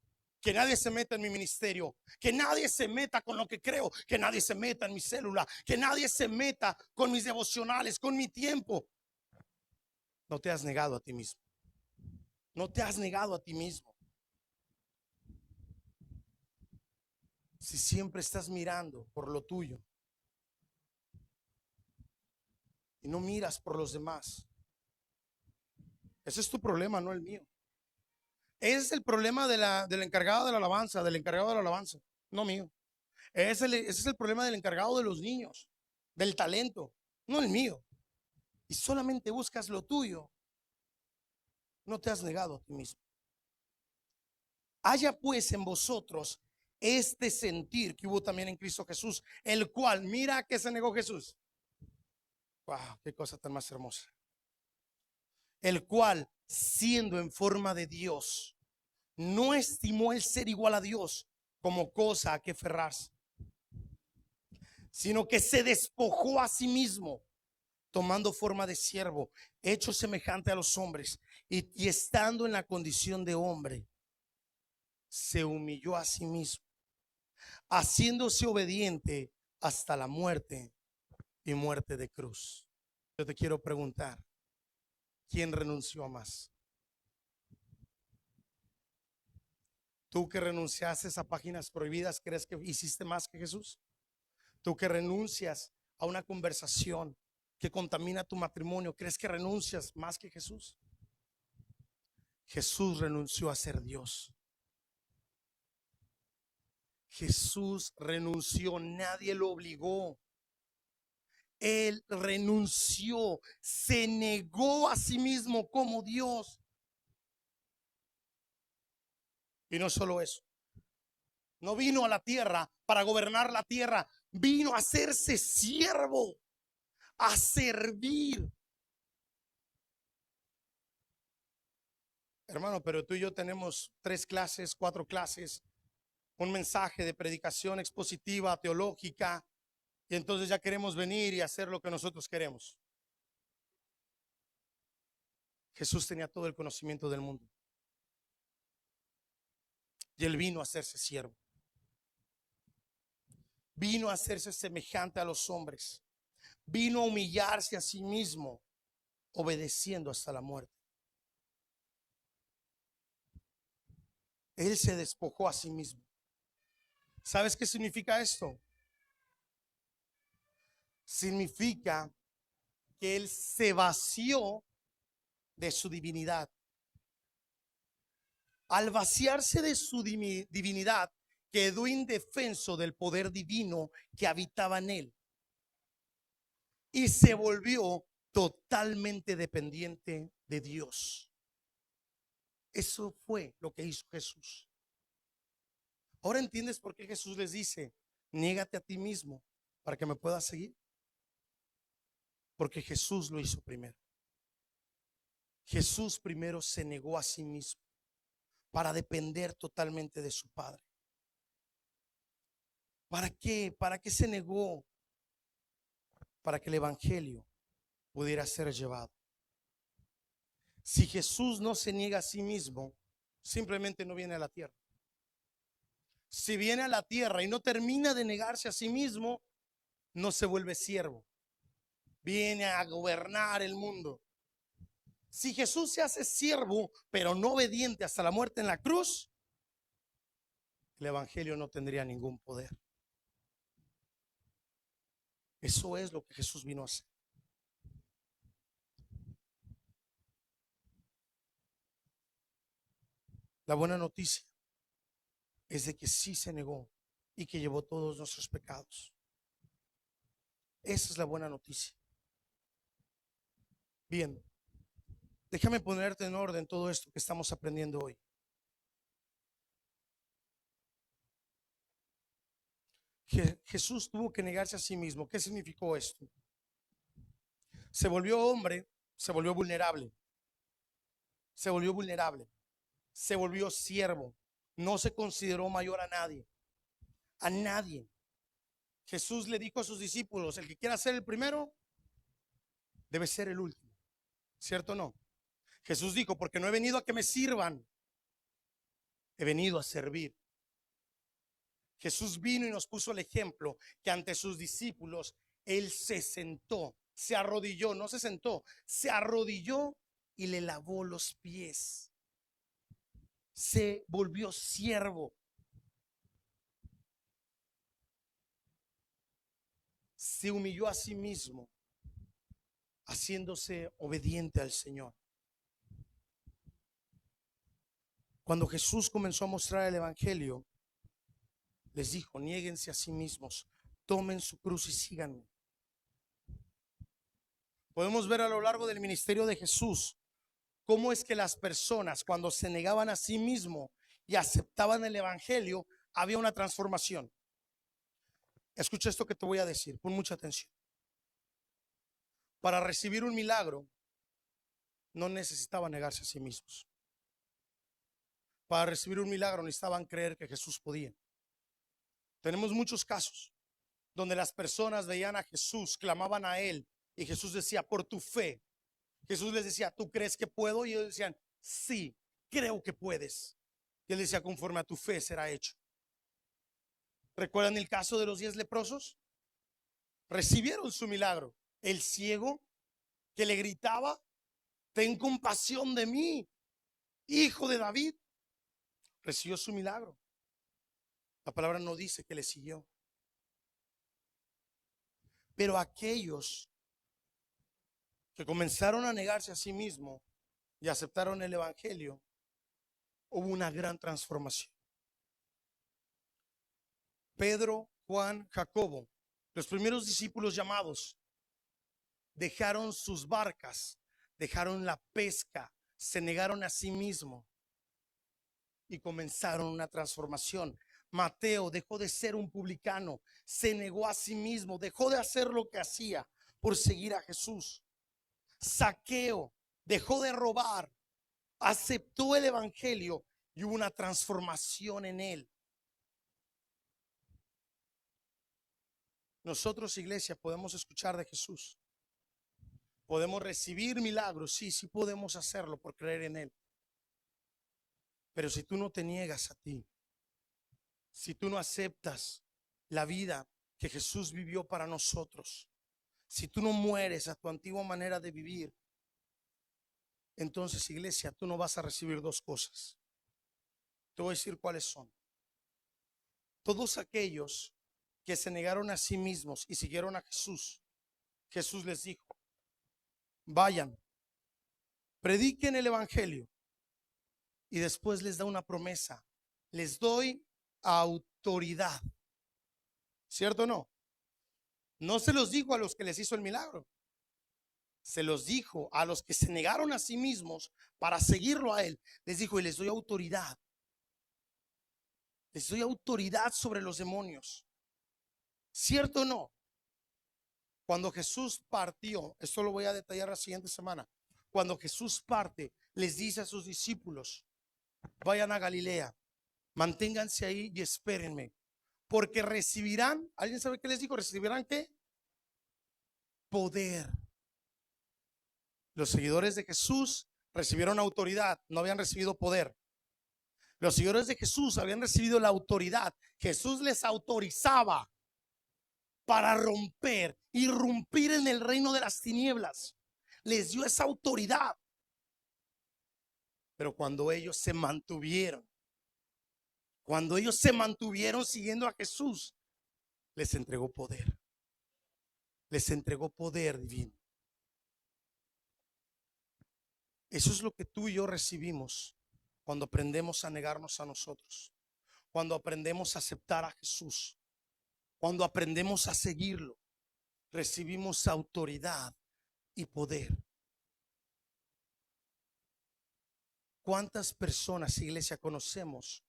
que nadie se meta en mi ministerio, que nadie se meta con lo que creo, que nadie se meta en mi célula, que nadie se meta con mis devocionales, con mi tiempo, no te has negado a ti mismo. No te has negado a ti mismo. Si siempre estás mirando por lo tuyo y no miras por los demás, ese es tu problema, no el mío. Ese es el problema del encargado de la alabanza, del encargado de la alabanza, no mío. Ese es el problema del encargado de los niños, del talento, no el mío. Y solamente buscas lo tuyo, no te has negado a ti mismo. Haya pues en vosotros este sentir que hubo también en Cristo Jesús, el cual, mira que se negó Jesús. Wow, qué cosa tan más hermosa. El cual, siendo en forma de Dios, no estimó el ser igual a Dios como cosa a que aferrarse, sino que se despojó a sí mismo, tomando forma de siervo, hecho semejante a los hombres, y estando en la condición de hombre, se humilló a sí mismo, haciéndose obediente hasta la muerte y muerte de cruz. Yo te quiero preguntar, ¿quién renunció más? Tú que renunciaste a páginas prohibidas, ¿crees que hiciste más que Jesús? Tú que renuncias a una conversación que contamina tu matrimonio, ¿crees que renuncias más que Jesús? Jesús renunció a ser Dios. Jesús renunció, nadie lo obligó. Él renunció, se negó a sí mismo como Dios. Y no solo eso, no vino a la tierra para gobernar la tierra, vino a hacerse siervo, a servir. Hermano, pero tú y yo tenemos 3 clases, 4 clases, un mensaje de predicación expositiva, teológica, y entonces ya queremos venir y hacer lo que nosotros queremos. Jesús tenía todo el conocimiento del mundo y él vino a hacerse siervo, vino a hacerse semejante a los hombres, vino a humillarse a sí mismo, obedeciendo hasta la muerte. Él se despojó a sí mismo. ¿Sabes qué significa esto? Significa que él se vació de su divinidad. Al vaciarse de su divinidad, quedó indefenso del poder divino que habitaba en él y se volvió totalmente dependiente de Dios. Eso fue lo que hizo Jesús. Ahora entiendes por qué Jesús les dice, niégate a ti mismo para que me puedas seguir. Porque Jesús lo hizo primero. Jesús primero se negó a sí mismo para depender totalmente de su Padre. ¿Para qué? ¿Para qué se negó? Para que el evangelio pudiera ser llevado. Si Jesús no se niega a sí mismo, simplemente no viene a la tierra. Si viene a la tierra y no termina de negarse a sí mismo, no se vuelve siervo. Viene a gobernar el mundo. Si Jesús se hace siervo, pero no obediente hasta la muerte en la cruz, el evangelio no tendría ningún poder. Eso es lo que Jesús vino a hacer. La buena noticia es de que sí se negó y que llevó todos nuestros pecados. Esa es la buena noticia. Bien, déjame ponerte en orden todo esto que estamos aprendiendo hoy. Jesús tuvo que negarse a sí mismo. ¿Qué significó esto? Se volvió hombre, se volvió vulnerable. Se volvió vulnerable. Se volvió siervo. No se consideró mayor a nadie. A nadie. Jesús le dijo a sus discípulos, el que quiera ser el primero, debe ser el último. ¿Cierto o no? Jesús dijo, porque no he venido a que me sirvan, he venido a servir. Jesús vino y nos puso el ejemplo que ante sus discípulos, Él se sentó, se arrodilló, no se sentó, se arrodilló y le lavó los pies. Se volvió siervo. Se humilló a sí mismo, haciéndose obediente al Señor. Cuando Jesús comenzó a mostrar el evangelio, les dijo, niéguense a sí mismos, tomen su cruz y síganme. Podemos ver a lo largo del ministerio de Jesús cómo es que las personas, cuando se negaban a sí mismo y aceptaban el evangelio, había una transformación. Escucha esto que te voy a decir, pon mucha atención. Para recibir un milagro, no necesitaban negarse a sí mismos. Para recibir un milagro necesitaban creer que Jesús podía. Tenemos muchos casos donde las personas veían a Jesús, clamaban a Él y Jesús decía, por tu fe. Jesús les decía, ¿tú crees que puedo? Y ellos decían, sí, creo que puedes. Y Él decía, conforme a tu fe será hecho. ¿Recuerdan el caso de los 10 leprosos? Recibieron su milagro. El ciego que le gritaba, ten compasión de mí, hijo de David, recibió su milagro. La palabra no dice que le siguió. Pero aquellos que comenzaron a negarse a sí mismos y aceptaron el evangelio, hubo una gran transformación. Pedro, Juan, Jacobo, los primeros discípulos llamados, dejaron sus barcas, dejaron la pesca, se negaron a sí mismos y comenzaron una transformación. Mateo dejó de ser un publicano, se negó a sí mismo, dejó de hacer lo que hacía por seguir a Jesús. Zaqueo dejó de robar, aceptó el evangelio y hubo una transformación en él. Nosotros, iglesia, podemos escuchar de Jesús. Podemos recibir milagros, sí podemos hacerlo por creer en Él. Pero si tú no te niegas a ti, si tú no aceptas la vida que Jesús vivió para nosotros, si tú no mueres a tu antigua manera de vivir, entonces, iglesia, tú no vas a recibir dos cosas. Te voy a decir cuáles son. Todos aquellos que se negaron a sí mismos y siguieron a Jesús, Jesús les dijo, vayan, prediquen el evangelio. Y después les da una promesa, les doy autoridad. ¿Cierto o no? No se los dijo a los que les hizo el milagro. se los dijo a los que se negaron a sí mismos para seguirlo a él. Les dijo: y les doy autoridad. Les doy autoridad sobre los demonios. ¿Cierto o no? Cuando Jesús partió, esto lo voy a detallar la siguiente semana. Cuando Jesús parte, les dice a sus discípulos: vayan a Galilea, manténganse ahí y espérenme, porque recibirán, ¿alguien sabe qué les dijo? ¿Recibirán qué? Poder. Los seguidores de Jesús recibieron autoridad, no habían recibido poder. Los seguidores de Jesús habían recibido la autoridad. Jesús les autorizaba para romper, irrumpir en el reino de las tinieblas. Les dio esa autoridad. Pero cuando ellos se mantuvieron siguiendo a Jesús, les entregó poder. Les entregó poder divino. Eso es lo que tú y yo recibimos cuando aprendemos a negarnos a nosotros, cuando aprendemos a aceptar a Jesús, cuando aprendemos a seguirlo. Recibimos autoridad y poder. ¿Cuántas personas, iglesia, conocemos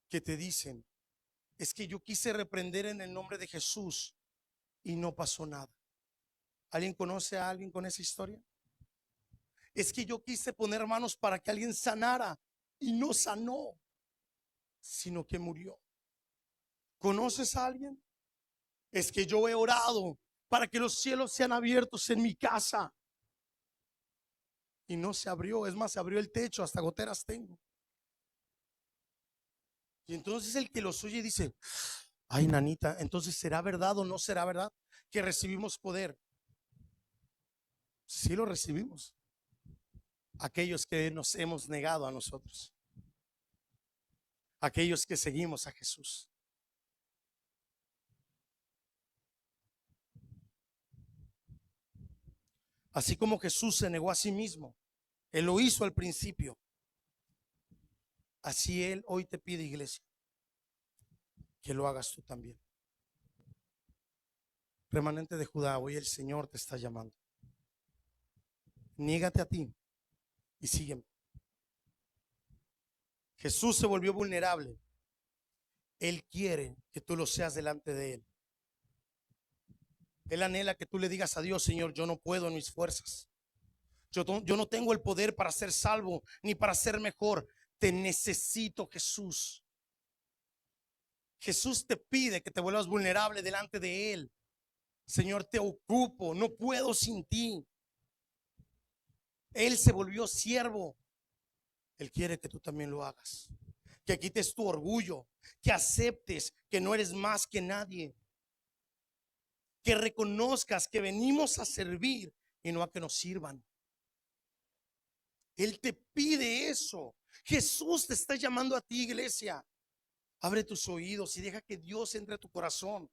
que te dicen: es que yo quise reprender en el nombre de Jesús y no pasó nada? ¿Alguien conoce a alguien con esa historia? Es que yo quise poner manos para que alguien sanara y no sanó, sino que murió. ¿Conoces a alguien? Es que yo he orado para que los cielos sean abiertos en mi casa y no se abrió. Es más, se abrió el techo, hasta goteras tengo. Y entonces el que los oye dice: ay, nanita, entonces ¿será verdad o no será verdad que recibimos poder? Sí lo recibimos. Aquellos que nos hemos negado a nosotros, aquellos que seguimos a Jesús. Así como Jesús se negó a sí mismo, Él lo hizo al principio. Así Él hoy te pide, iglesia, que lo hagas tú también. Remanente de Judá, hoy el Señor te está llamando. Niégate a ti y sígueme. Jesús se volvió vulnerable. Él quiere que tú lo seas delante de Él. Él anhela que tú le digas a Dios: Señor, yo no puedo en mis fuerzas. Yo no tengo el poder para ser salvo ni para ser mejor. Te necesito, Jesús. Jesús te pide que te vuelvas vulnerable delante de Él. Señor, te ocupo, no puedo sin ti. Él se volvió siervo. Él quiere que tú también lo hagas. Que quites tu orgullo, que aceptes que no eres más que nadie. Que reconozcas que venimos a servir y no a que nos sirvan. Él te pide eso. Jesús te está llamando a ti, iglesia. Abre tus oídos y deja que Dios entre a tu corazón.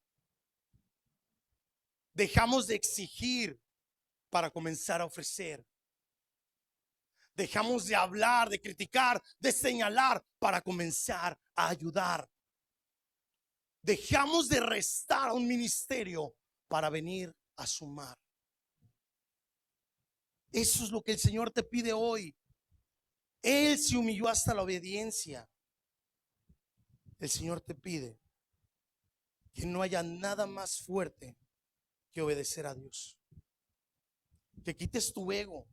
Dejamos de exigir para comenzar a ofrecer. Dejamos de hablar, de criticar, de señalar para comenzar a ayudar. Dejamos de restar a un ministerio para venir a sumar. Eso es lo que el Señor te pide hoy. Él se humilló hasta la obediencia. El Señor te pide que no haya nada más fuerte que obedecer a Dios. Que quites tu ego.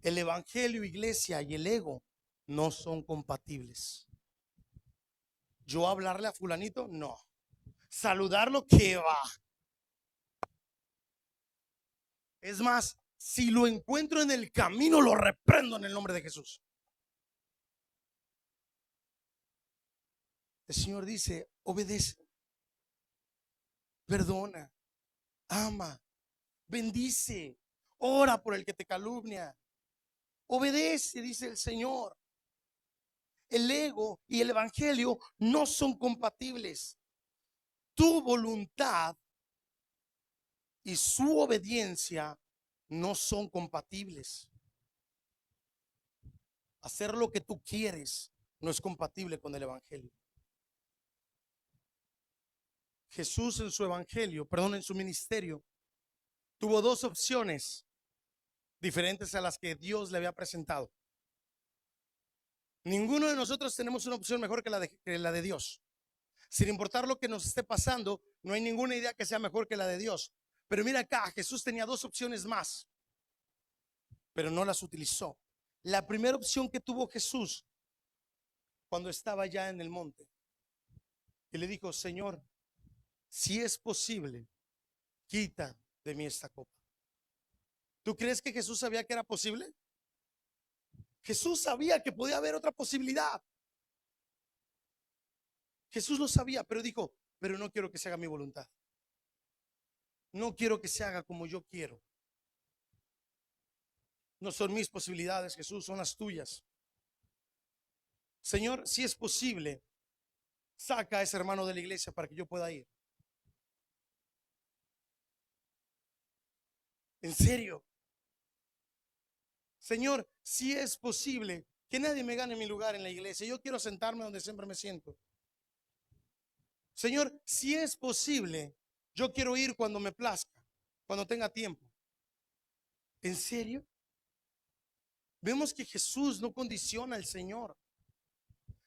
El evangelio, iglesia, y el ego no son compatibles. Yo hablarle a fulanito, no. Saludarlo, ¿qué va? Es más, si lo encuentro en el camino, lo reprendo en el nombre de Jesús. El Señor dice: obedece, perdona, ama, bendice, ora por el que te calumnia. Obedece, dice el Señor. El ego y el evangelio no son compatibles. Tu voluntad y su obediencia no son compatibles. Hacer lo que tú quieres no es compatible con el evangelio. Jesús en su evangelio, en su ministerio, tuvo dos opciones diferentes a las que Dios le había presentado. Ninguno de nosotros tenemos una opción mejor que la de Dios. Sin importar lo que nos esté pasando, no hay ninguna idea que sea mejor que la de Dios. Pero mira acá, Jesús tenía dos opciones más, pero no las utilizó. La primera opción que tuvo Jesús cuando estaba ya en el monte, y le dijo: Señor, si es posible, quita de mí esta copa. ¿Tú crees que Jesús sabía que era posible? Jesús sabía que podía haber otra posibilidad. Jesús lo sabía, pero dijo: pero no quiero que se haga mi voluntad. No quiero que se haga como yo quiero. No son mis posibilidades, Jesús, son las tuyas. Señor, si es posible, saca a ese hermano de la iglesia para que yo pueda ir. En serio. Señor, si es posible, que nadie me gane mi lugar en la iglesia. Yo quiero sentarme donde siempre me siento. Señor, si es posible, yo quiero ir cuando me plazca, cuando tenga tiempo. ¿En serio? Vemos que Jesús no condiciona al Señor.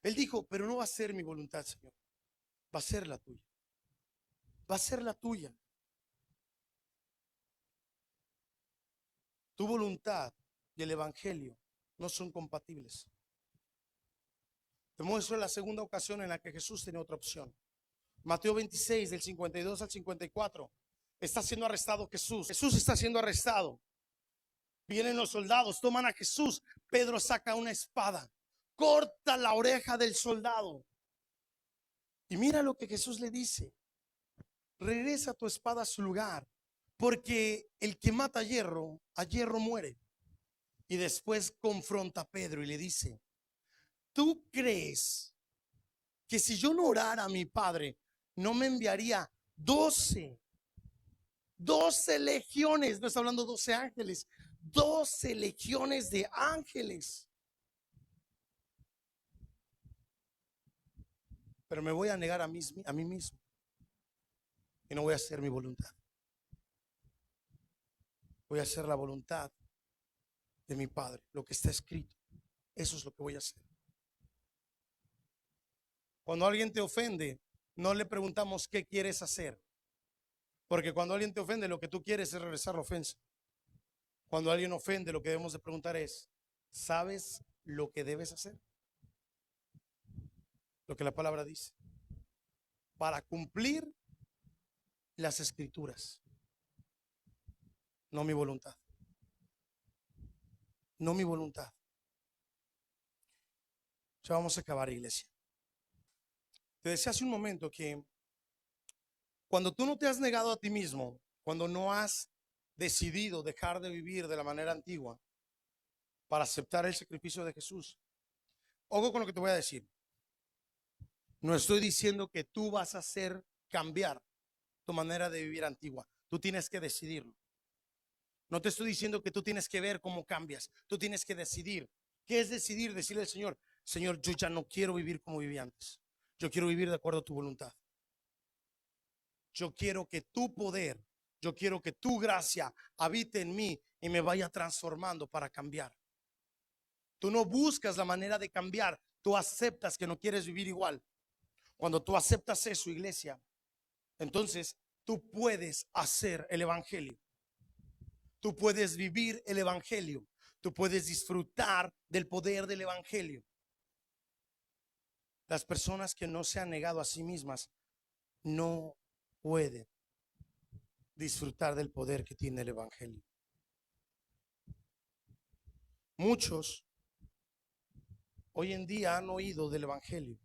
Él dijo: pero no va a ser mi voluntad, Señor, va a ser la tuya. Va a ser la tuya. Tu voluntad y el evangelio no son compatibles. Te muestro la segunda ocasión en la que Jesús tenía otra opción. Mateo 26, del 52 al 54. Está siendo arrestado Jesús. Jesús está siendo arrestado. Vienen los soldados, toman a Jesús. Pedro saca una espada, corta la oreja del soldado. Y mira lo que Jesús le dice: regresa tu espada a su lugar, porque el que mata a hierro muere. Y después confronta a Pedro y le dice: ¿tú crees que si yo no orara a mi Padre, no me enviaría 12 legiones? No está hablando 12 ángeles, 12 legiones de ángeles. Pero me voy a negar a mí mismo y no voy a hacer mi voluntad. Voy a hacer la voluntad de mi Padre, lo que está escrito. Eso es lo que voy a hacer. Cuando alguien te ofende, no le preguntamos qué quieres hacer, porque cuando alguien te ofende, lo que tú quieres es regresar la ofensa. Cuando alguien ofende, lo que debemos de preguntar es: ¿sabes lo que debes hacer? Lo que la palabra dice, para cumplir las escrituras. No mi voluntad. No mi voluntad. Ya vamos a acabar, iglesia. Te decía hace un momento que cuando tú no te has negado a ti mismo, cuando no has decidido dejar de vivir de la manera antigua para aceptar el sacrificio de Jesús, ojo con lo que te voy a decir. No estoy diciendo que tú vas a hacer cambiar tu manera de vivir antigua. Tú tienes que decidirlo. No te estoy diciendo que tú tienes que ver cómo cambias. Tú tienes que decidir. ¿Qué es decidir? Decirle al Señor: Señor, yo ya no quiero vivir como vivía antes. Yo quiero vivir de acuerdo a tu voluntad. Yo quiero que tu poder, yo quiero que tu gracia habite en mí y me vaya transformando para cambiar. Tú no buscas la manera de cambiar, tú aceptas que no quieres vivir igual. Cuando tú aceptas eso, iglesia, entonces tú puedes hacer el evangelio. Tú puedes vivir el evangelio. Tú puedes disfrutar del poder del evangelio. Las personas que no se han negado a sí mismas no pueden disfrutar del poder que tiene el evangelio. Muchos hoy en día han oído del evangelio,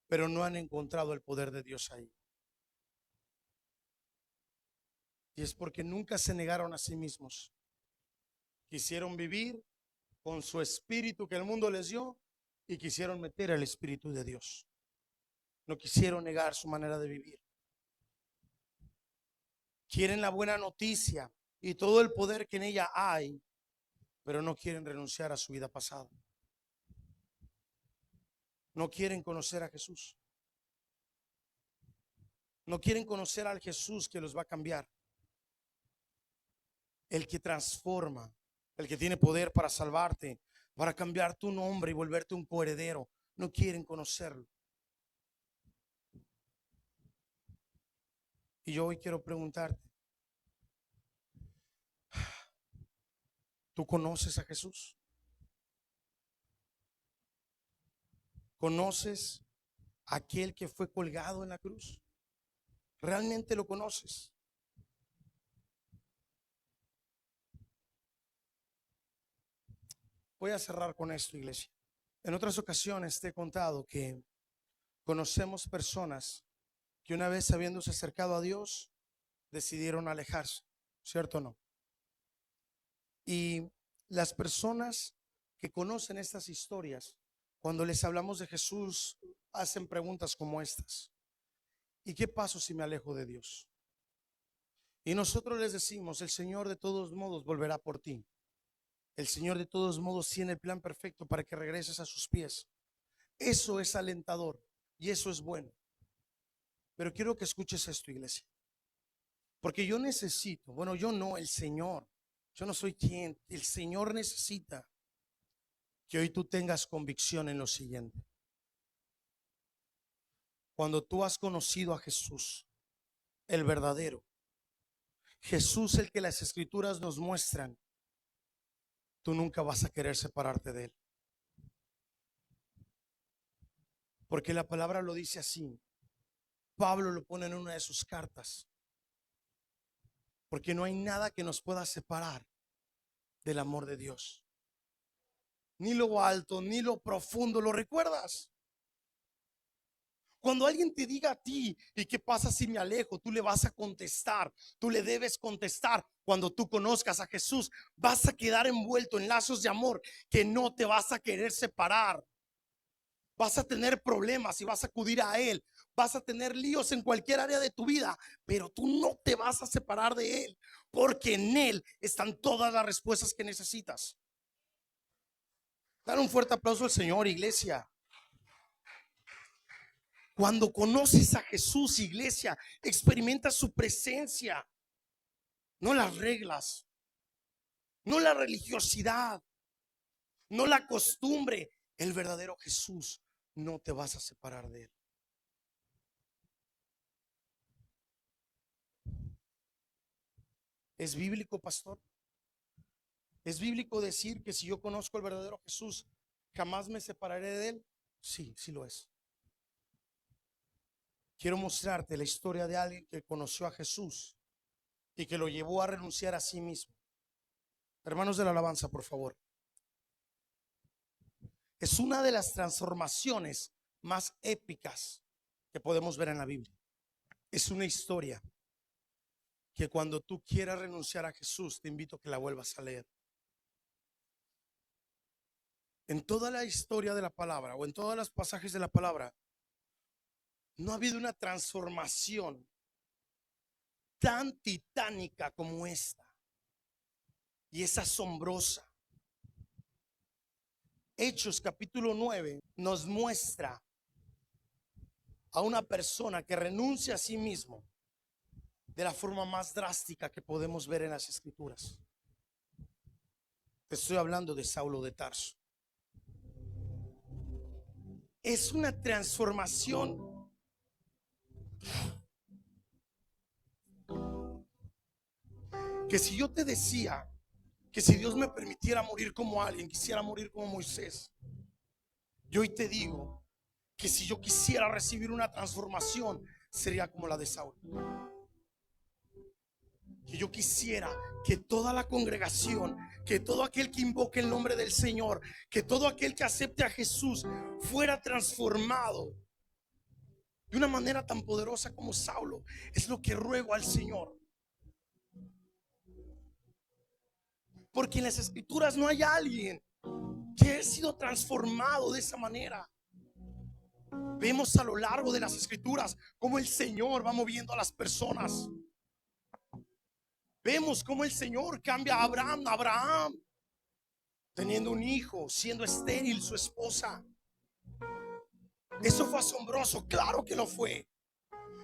pero no han encontrado el poder de Dios ahí. Y es porque nunca se negaron a sí mismos. Quisieron vivir con su espíritu que el mundo les dio y quisieron meter el espíritu de Dios. No quisieron negar su manera de vivir. Quieren la buena noticia y todo el poder que en ella hay, pero no quieren renunciar a su vida pasada. No quieren conocer a Jesús. No quieren conocer al Jesús que los va a cambiar. el que transforma, el que tiene poder para salvarte, para cambiar tu nombre y volverte un coheredero, no quieren conocerlo. Y yo hoy quiero preguntarte, ¿tú conoces a Jesús? ¿Conoces a aquel que fue colgado en la cruz? ¿Realmente lo conoces? Voy a cerrar con esto, iglesia. En otras ocasiones te he contado que conocemos personas que una vez habiéndose acercado a Dios, decidieron alejarse, ¿cierto o no? Y las personas que conocen estas historias, cuando les hablamos de Jesús, hacen preguntas como estas: ¿y qué paso si me alejo de Dios? Y nosotros les decimos: el Señor de todos modos volverá por ti. El Señor de todos modos tiene el plan perfecto para que regreses a sus pies. Eso es alentador y eso es bueno. Pero quiero que escuches esto, iglesia, porque yo necesito, bueno, yo no, el Señor, yo no soy quien, el Señor necesita que hoy tú tengas convicción en lo siguiente. Cuando tú has conocido a Jesús, el verdadero Jesús, el que las escrituras nos muestran, tú nunca vas a querer separarte de él, porque la palabra lo dice así. Pablo lo pone en una de sus cartas: porque no hay nada que nos pueda separar del amor de Dios, ni lo alto, ni lo profundo. ¿Lo recuerdas? Cuando alguien te diga a ti: ¿y qué pasa si me alejo?, tú le vas a contestar, tú le debes contestar: cuando tú conozcas a Jesús, vas a quedar envuelto en lazos de amor que no te vas a querer separar. Vas a tener problemas y vas a acudir a Él. Vas a tener líos en cualquier área de tu vida, pero tú no te vas a separar de Él, porque en Él están todas las respuestas que necesitas. Dale un fuerte aplauso al Señor, iglesia. Cuando conoces a Jesús, iglesia, experimentas su presencia, no las reglas, no la religiosidad, no la costumbre. El verdadero Jesús, no te vas a separar de él. ¿Es bíblico, pastor? ¿Es bíblico decir que si yo conozco al verdadero Jesús, jamás me separaré de él? Sí, sí lo es. Quiero mostrarte la historia de alguien que conoció a Jesús y que lo llevó a renunciar a sí mismo. Hermanos de la alabanza, por favor. Es una de las transformaciones más épicas que podemos ver en la Biblia. Es una historia que cuando tú quieras renunciar a Jesús, te invito a que la vuelvas a leer. En toda la historia de la palabra, o en todos los pasajes de la palabra, no ha habido una transformación tan titánica como esta. Y es asombrosa. Hechos capítulo 9 nos muestra a una persona que renuncia a sí mismo de la forma más drástica que podemos ver en las escrituras. Te estoy hablando de Saulo de Tarso. Es una transformación que si yo te decía que si Dios me permitiera morir como alguien, quisiera morir como Moisés, yo hoy te digo que si yo quisiera recibir una transformación, sería como la de Saulo. Que yo quisiera que toda la congregación, que todo aquel que invoque el nombre del Señor, que todo aquel que acepte a Jesús fuera transformado de una manera tan poderosa como Saulo. Es lo que ruego al Señor, porque en las escrituras no hay alguien que haya sido transformado de esa manera. Vemos a lo largo de las escrituras cómo el Señor va moviendo a las personas. Vemos cómo el Señor cambia a Abraham, teniendo un hijo, siendo estéril su esposa. Eso fue asombroso, claro que lo fue.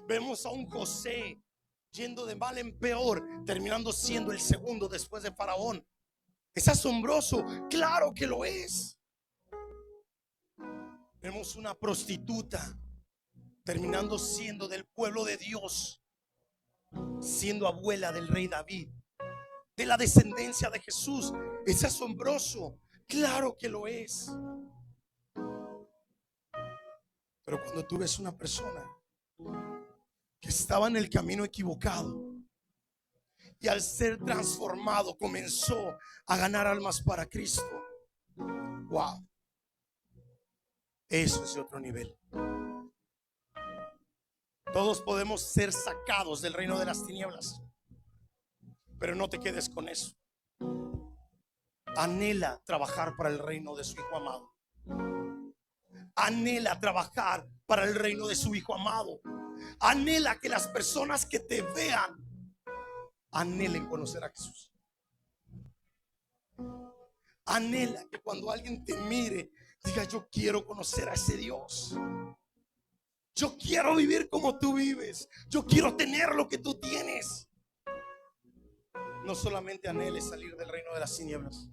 Vemos a un José yendo de mal en peor, terminando siendo el segundo después de Faraón. ¿Es asombroso? Claro que lo es. Vemos una prostituta terminando siendo del pueblo de Dios, siendo abuela del rey David, de la descendencia de Jesús. ¿Es asombroso? Claro que lo es. Pero cuando tú ves una persona que estaba en el camino equivocado y al ser transformado comenzó a ganar almas para Cristo, wow, eso es de otro nivel. Todos podemos ser sacados del reino de las tinieblas, pero no te quedes con eso. Anhela trabajar para el reino de su Hijo amado. Anhela trabajar para el reino de su Hijo amado. Anhela que las personas que te vean anhelen conocer a Jesús. Anhela que cuando alguien te mire diga: yo quiero conocer a ese Dios. Yo quiero vivir como tú vives. Yo quiero tener lo que tú tienes. No solamente anheles salir del reino de las tinieblas.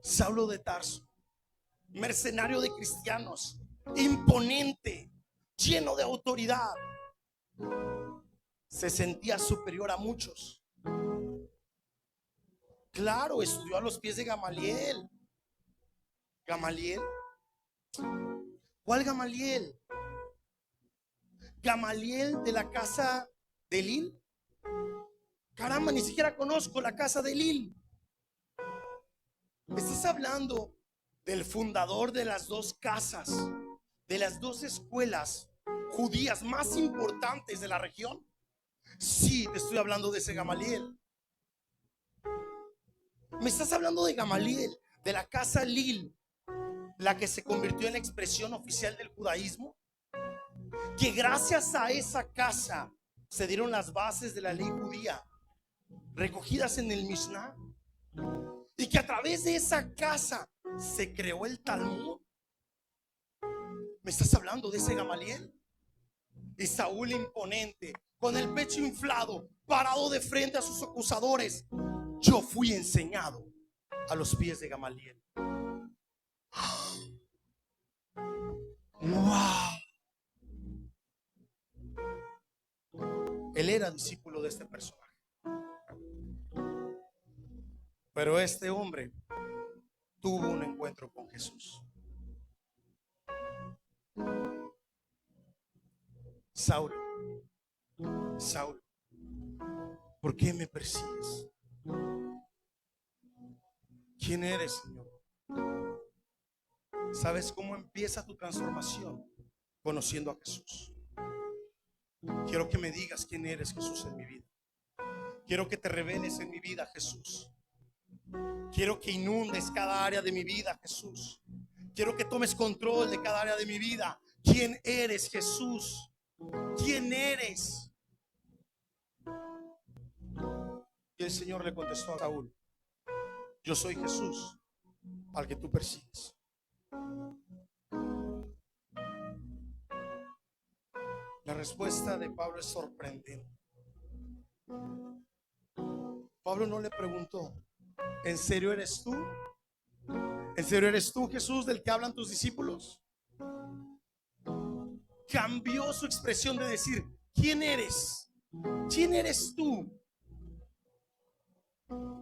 Saulo de Tarso, mercenario de cristianos, imponente, lleno de autoridad, se sentía superior a muchos. Claro, estudió a los pies de Gamaliel. ¿Gamaliel? ¿Cuál Gamaliel? ¿Gamaliel de la casa de Elil? Caramba, ni siquiera conozco la casa de Elil. Estás hablando del fundador de las dos casas, de las dos escuelas judías más importantes de la región. Sí, te estoy hablando de ese Gamaliel. Me estás hablando de Gamaliel, de la casa Elil, la que se convirtió en la expresión oficial del judaísmo, que gracias a esa casa se dieron las bases de la ley judía recogidas en el Mishnah, y que a través de esa casa se creó el Talmud. ¿Me estás hablando de ese Gamaliel? Y Saúl, imponente, con el pecho inflado, parado de frente a sus acusadores: yo fui enseñado a los pies de Gamaliel. Wow. Él era discípulo de este personaje. Pero este hombre tuvo un encuentro con Jesús. Saulo, Saulo, ¿por qué me persigues? ¿Quién eres, Señor? ¿Sabes cómo empieza tu transformación? Conociendo a Jesús. Quiero que me digas quién eres, Jesús, en mi vida. Quiero que te reveles en mi vida, Jesús. Quiero que inundes cada área de mi vida, Jesús. Quiero que tomes control de cada área de mi vida. ¿Quién eres, Jesús? ¿Quién eres? Y el Señor le contestó a Saúl: yo soy Jesús, al que tú persigues. La respuesta de Pablo es sorprendente. Pablo no le preguntó: ¿en serio eres tú? ¿En serio eres tú, Jesús, del que hablan tus discípulos? Cambió su expresión de decir: ¿quién eres? ¿Quién eres tú?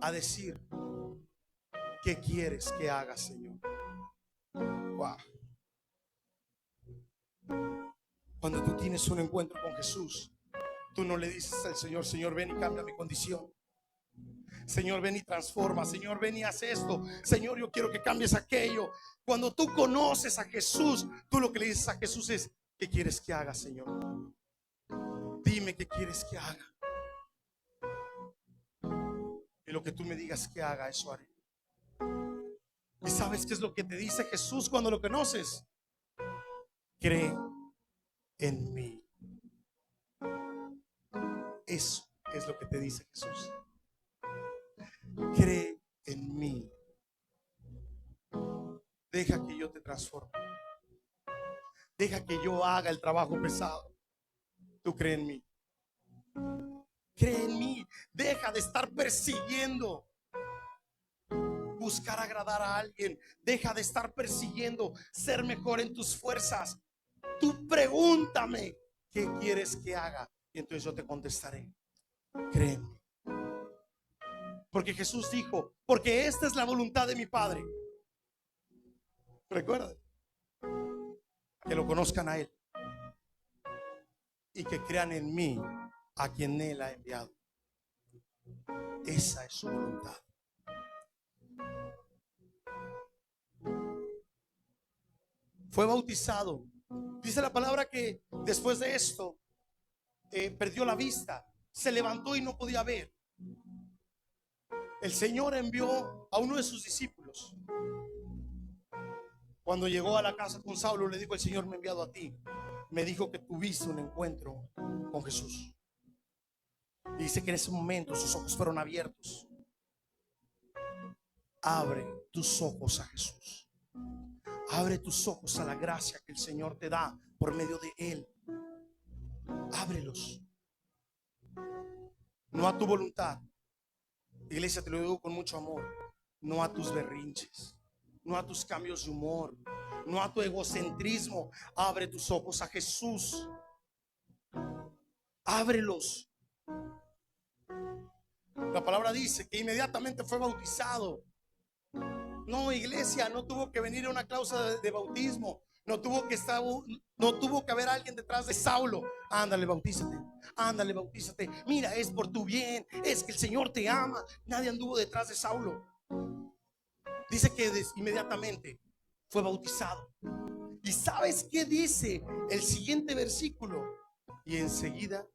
A decir: ¿qué quieres que haga, Señor? Wow. Cuando tú tienes un encuentro con Jesús, tú no le dices al Señor: Señor, ven y cambia mi condición. Señor, ven y transforma. Señor, ven y haz esto. Señor, yo quiero que cambies aquello. Cuando tú conoces a Jesús, tú lo que le dices a Jesús es: ¿qué quieres que haga, Señor? Dime qué quieres que haga. Y lo que tú me digas que haga, eso haré. ¿Y sabes qué es lo que te dice Jesús cuando lo conoces? Cree en mí. Eso es lo que te dice Jesús. Cree en mí. Deja que yo te transforme. Deja que yo haga el trabajo pesado. Tú cree en mí. Cree en mí. Deja de estar persiguiendo buscar agradar a alguien. Deja de estar persiguiendo ser mejor en tus fuerzas. Tú pregúntame qué quieres que haga y entonces yo te contestaré. Créeme. Porque Jesús dijo, porque esta es la voluntad de mi Padre. Recuerda, que lo conozcan a Él y que crean en mí, a quien Él ha enviado. Esa es su voluntad. Fue bautizado. Dice la palabra que después de esto perdió la vista, se levantó y no podía ver. El Señor envió a uno de sus discípulos. Cuando llegó a la casa con Saulo, le dijo: el Señor me ha enviado a ti. Me dijo que tuviste un encuentro con Jesús. Y dice que en ese momento sus ojos fueron abiertos. Abre tus ojos a Jesús. Abre tus ojos a la gracia que el Señor te da por medio de Él. Ábrelos. No a tu voluntad. Iglesia, te lo digo con mucho amor. No a tus berrinches, no a tus cambios de humor, no a tu egocentrismo. Abre tus ojos a Jesús. Ábrelos. La palabra dice que inmediatamente fue bautizado. No, iglesia, no tuvo que venir a una cláusula de bautismo. No tuvo que haber alguien detrás de Saulo. Ándale, bautízate. Ándale, bautízate. Mira, es por tu bien. Es que el Señor te ama. Nadie anduvo detrás de Saulo. Dice que inmediatamente fue bautizado. ¿Y sabes qué dice el siguiente versículo? Y enseguida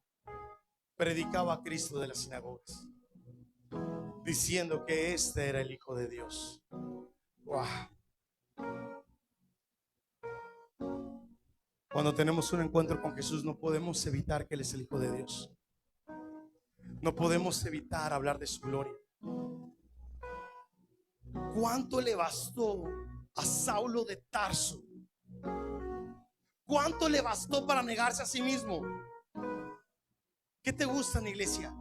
predicaba a Cristo de las sinagogas, diciendo que este era el Hijo de Dios. Wow. Cuando tenemos un encuentro con Jesús, no podemos evitar que Él es el Hijo de Dios. No podemos evitar hablar de su gloria. ¿Cuánto le bastó a Saulo de Tarso? ¿Cuánto le bastó para negarse a sí mismo? ¿Qué te gusta en iglesia?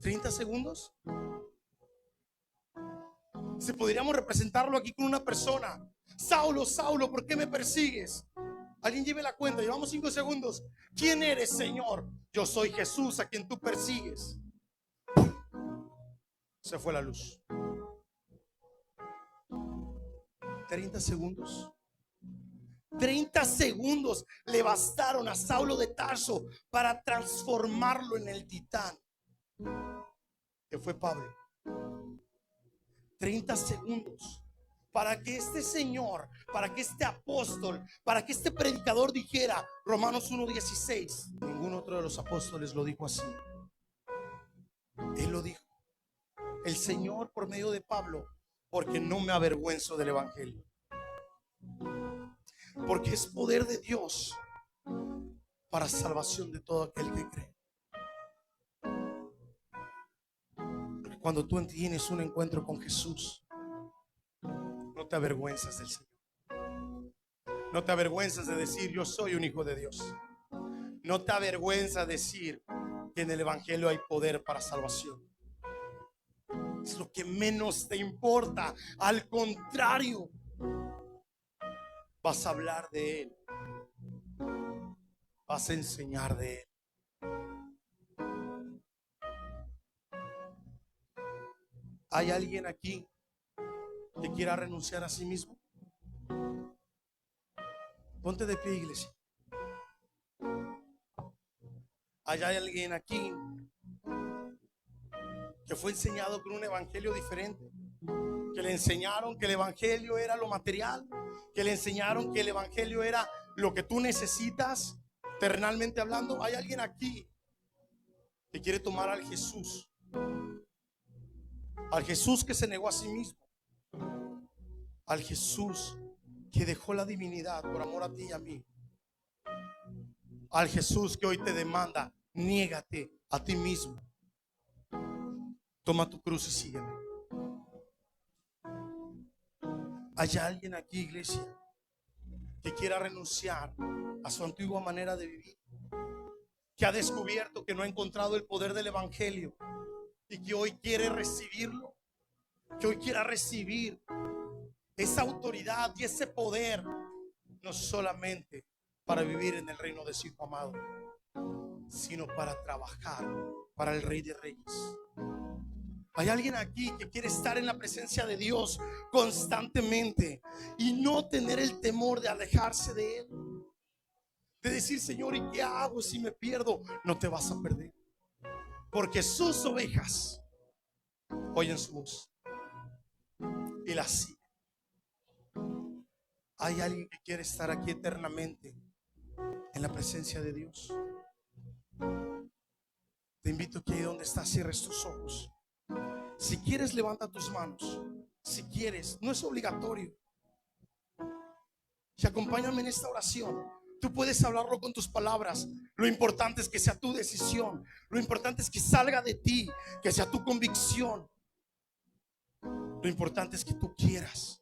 ¿30 segundos? Si podríamos representarlo aquí con una persona. Saulo, Saulo, ¿por qué me persigues? Alguien lleve la cuenta, llevamos 5 segundos. ¿Quién eres, Señor? Yo soy Jesús, a quien tú persigues. Se fue la luz. 30 segundos. 30 segundos le bastaron a Saulo de Tarso para transformarlo en el titán que fue Pablo. 30 segundos para que este señor, para que este apóstol, para que este predicador dijera Romanos 1:16. Ningún otro de los apóstoles lo dijo así. Él lo dijo. El Señor por medio de Pablo, porque no me avergüenzo del evangelio, porque es poder de Dios para salvación de todo aquel que cree. Porque cuando tú tienes un encuentro con Jesús, no te avergüenzas del Señor. No te avergüenzas de decir: yo soy un hijo de Dios. No te avergüenzas de decir que en el evangelio hay poder para salvación. Es lo que menos te importa. Al contrario, vas a hablar de Él. Vas a enseñar de Él. ¿Hay alguien aquí que quiera renunciar a sí mismo? Ponte de pie, iglesia. ¿Hay alguien aquí que fue enseñado con un evangelio diferente? Que le enseñaron que el evangelio era lo material, que le enseñaron que el evangelio era lo que tú necesitas terrenalmente hablando. ¿Hay alguien aquí que quiere tomar al Jesús que se negó a sí mismo, al Jesús que dejó la divinidad por amor a ti y a mí, al Jesús que hoy te demanda: niégate a ti mismo, toma tu cruz y sígueme? ¿Hay alguien aquí, iglesia, que quiera renunciar a su antigua manera de vivir, que ha descubierto que no ha encontrado el poder del evangelio y que hoy quiere recibirlo, que hoy quiera recibir esa autoridad y ese poder, no solamente para vivir en el reino de su Hijo amado, sino para trabajar para el Rey de Reyes. Hay alguien aquí que quiere estar en la presencia de Dios constantemente y no tener el temor de alejarse de Él, de decir: Señor, ¿y qué hago si me pierdo? No te vas a perder, porque sus ovejas oyen su voz y las siguen. Hay alguien que quiere estar aquí eternamente en la presencia de Dios. Te invito a que ahí donde estás cierres tus ojos. Si quieres, levanta tus manos. Si quieres, no es obligatorio. Y acompáñame en esta oración. Tú puedes hablarlo con tus palabras. Lo importante es que sea tu decisión. Lo importante es que salga de ti, que sea tu convicción. Lo importante es que tú quieras.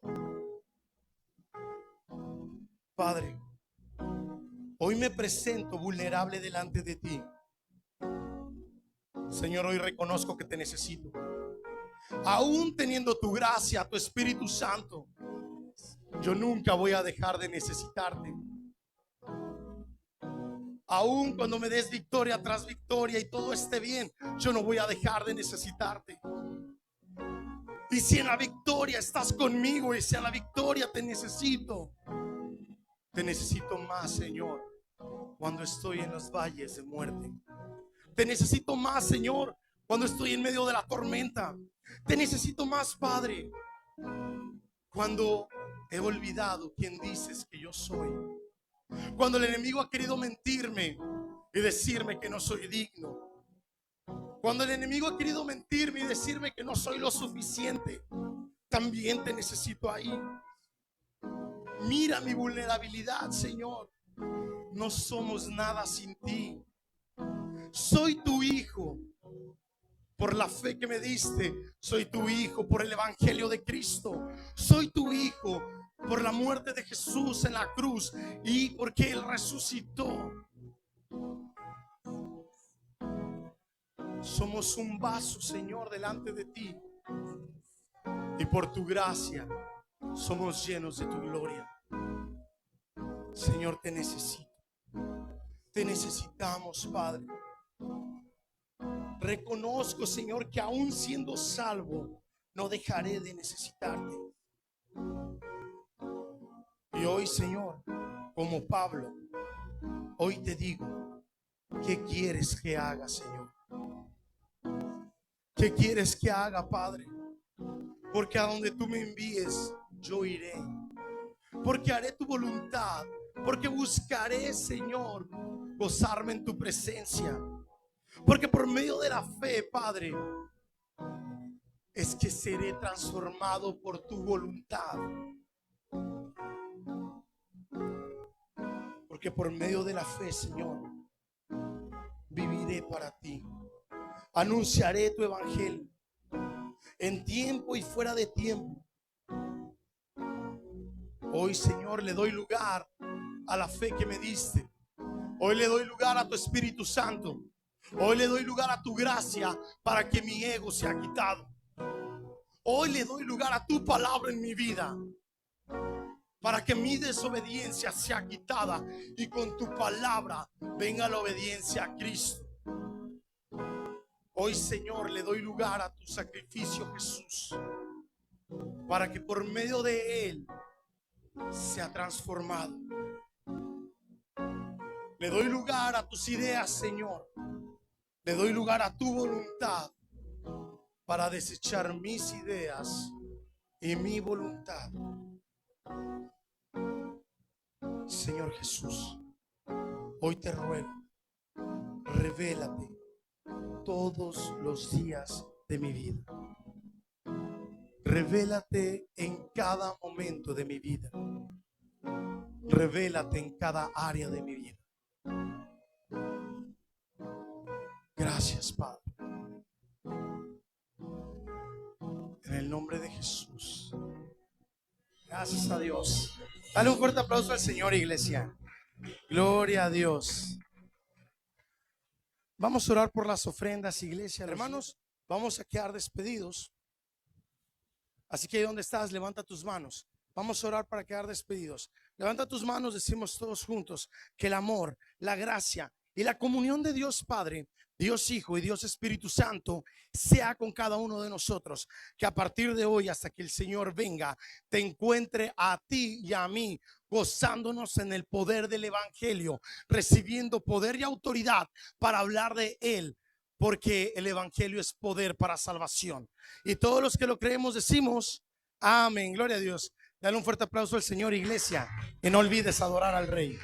Padre, hoy me presento vulnerable delante de ti. Señor, hoy reconozco que te necesito. Aún teniendo tu gracia, tu Espíritu Santo, yo nunca voy a dejar de necesitarte. Aún cuando me des victoria tras victoria y todo esté bien, yo no voy a dejar de necesitarte. Y si en la victoria estás conmigo, y si en la victoria te necesito más, Señor, cuando estoy en los valles de muerte. Te necesito más, Señor, cuando estoy en medio de la tormenta. Te necesito más, Padre, cuando he olvidado quién dices que yo soy. Cuando el enemigo ha querido mentirme y decirme que no soy digno. Cuando el enemigo ha querido mentirme y decirme que no soy lo suficiente. También te necesito ahí. Mira mi vulnerabilidad, Señor. No somos nada sin ti. Soy tu hijo por la fe que me diste. Soy tu hijo por el evangelio de Cristo. Soy tu hijo por la muerte de Jesús en la cruz y porque Él resucitó. Somos un vaso, Señor, delante de ti. Y por tu gracia somos llenos de tu gloria. Señor, te necesito. Te necesitamos, Padre. Reconozco, Señor, que aún siendo salvo, no dejaré de necesitarte. Y hoy, Señor, como Pablo, hoy te digo: ¿qué quieres que haga, Señor? ¿Qué quieres que haga, Padre? Porque a donde tú me envíes, yo iré. Porque haré tu voluntad. Porque buscaré, Señor, gozarme en tu presencia. Porque por medio de la fe, Padre, es que seré transformado por tu voluntad. Porque por medio de la fe, Señor, viviré para ti. Anunciaré tu evangelio en tiempo y fuera de tiempo. Hoy, Señor, le doy lugar a la fe que me diste. Hoy le doy lugar a tu Espíritu Santo. Hoy le doy lugar a tu gracia para que mi ego sea quitado. Hoy le doy lugar a tu palabra en mi vida para que mi desobediencia sea quitada y con tu palabra venga la obediencia a Cristo. Hoy, Señor, le doy lugar a tu sacrificio, Jesús, para que por medio de Él sea transformado. Le doy lugar a tus ideas, Señor. Le doy lugar a tu voluntad para desechar mis ideas y mi voluntad. Señor Jesús, hoy te ruego, revélate todos los días de mi vida. Revélate en cada momento de mi vida. Revélate en cada área de mi vida. Gracias, Padre. En el nombre de Jesús. Gracias a Dios. Dale un fuerte aplauso al Señor, iglesia. Gloria a Dios. Vamos a orar por las ofrendas, iglesia. Hermanos, vamos a quedar despedidos. Así que ahí donde estás, levanta tus manos. Vamos a orar para quedar despedidos. Levanta tus manos, decimos todos juntos que el amor, la gracia y la comunión de Dios Padre, Dios Hijo y Dios Espíritu Santo sea con cada uno de nosotros. Que a partir de hoy hasta que el Señor venga, te encuentre a ti y a mí gozándonos en el poder del Evangelio, recibiendo poder y autoridad para hablar de Él, porque el Evangelio es poder para salvación. Y todos los que lo creemos decimos amén, gloria a Dios. Dale un fuerte aplauso al Señor, iglesia, y no olvides adorar al Rey.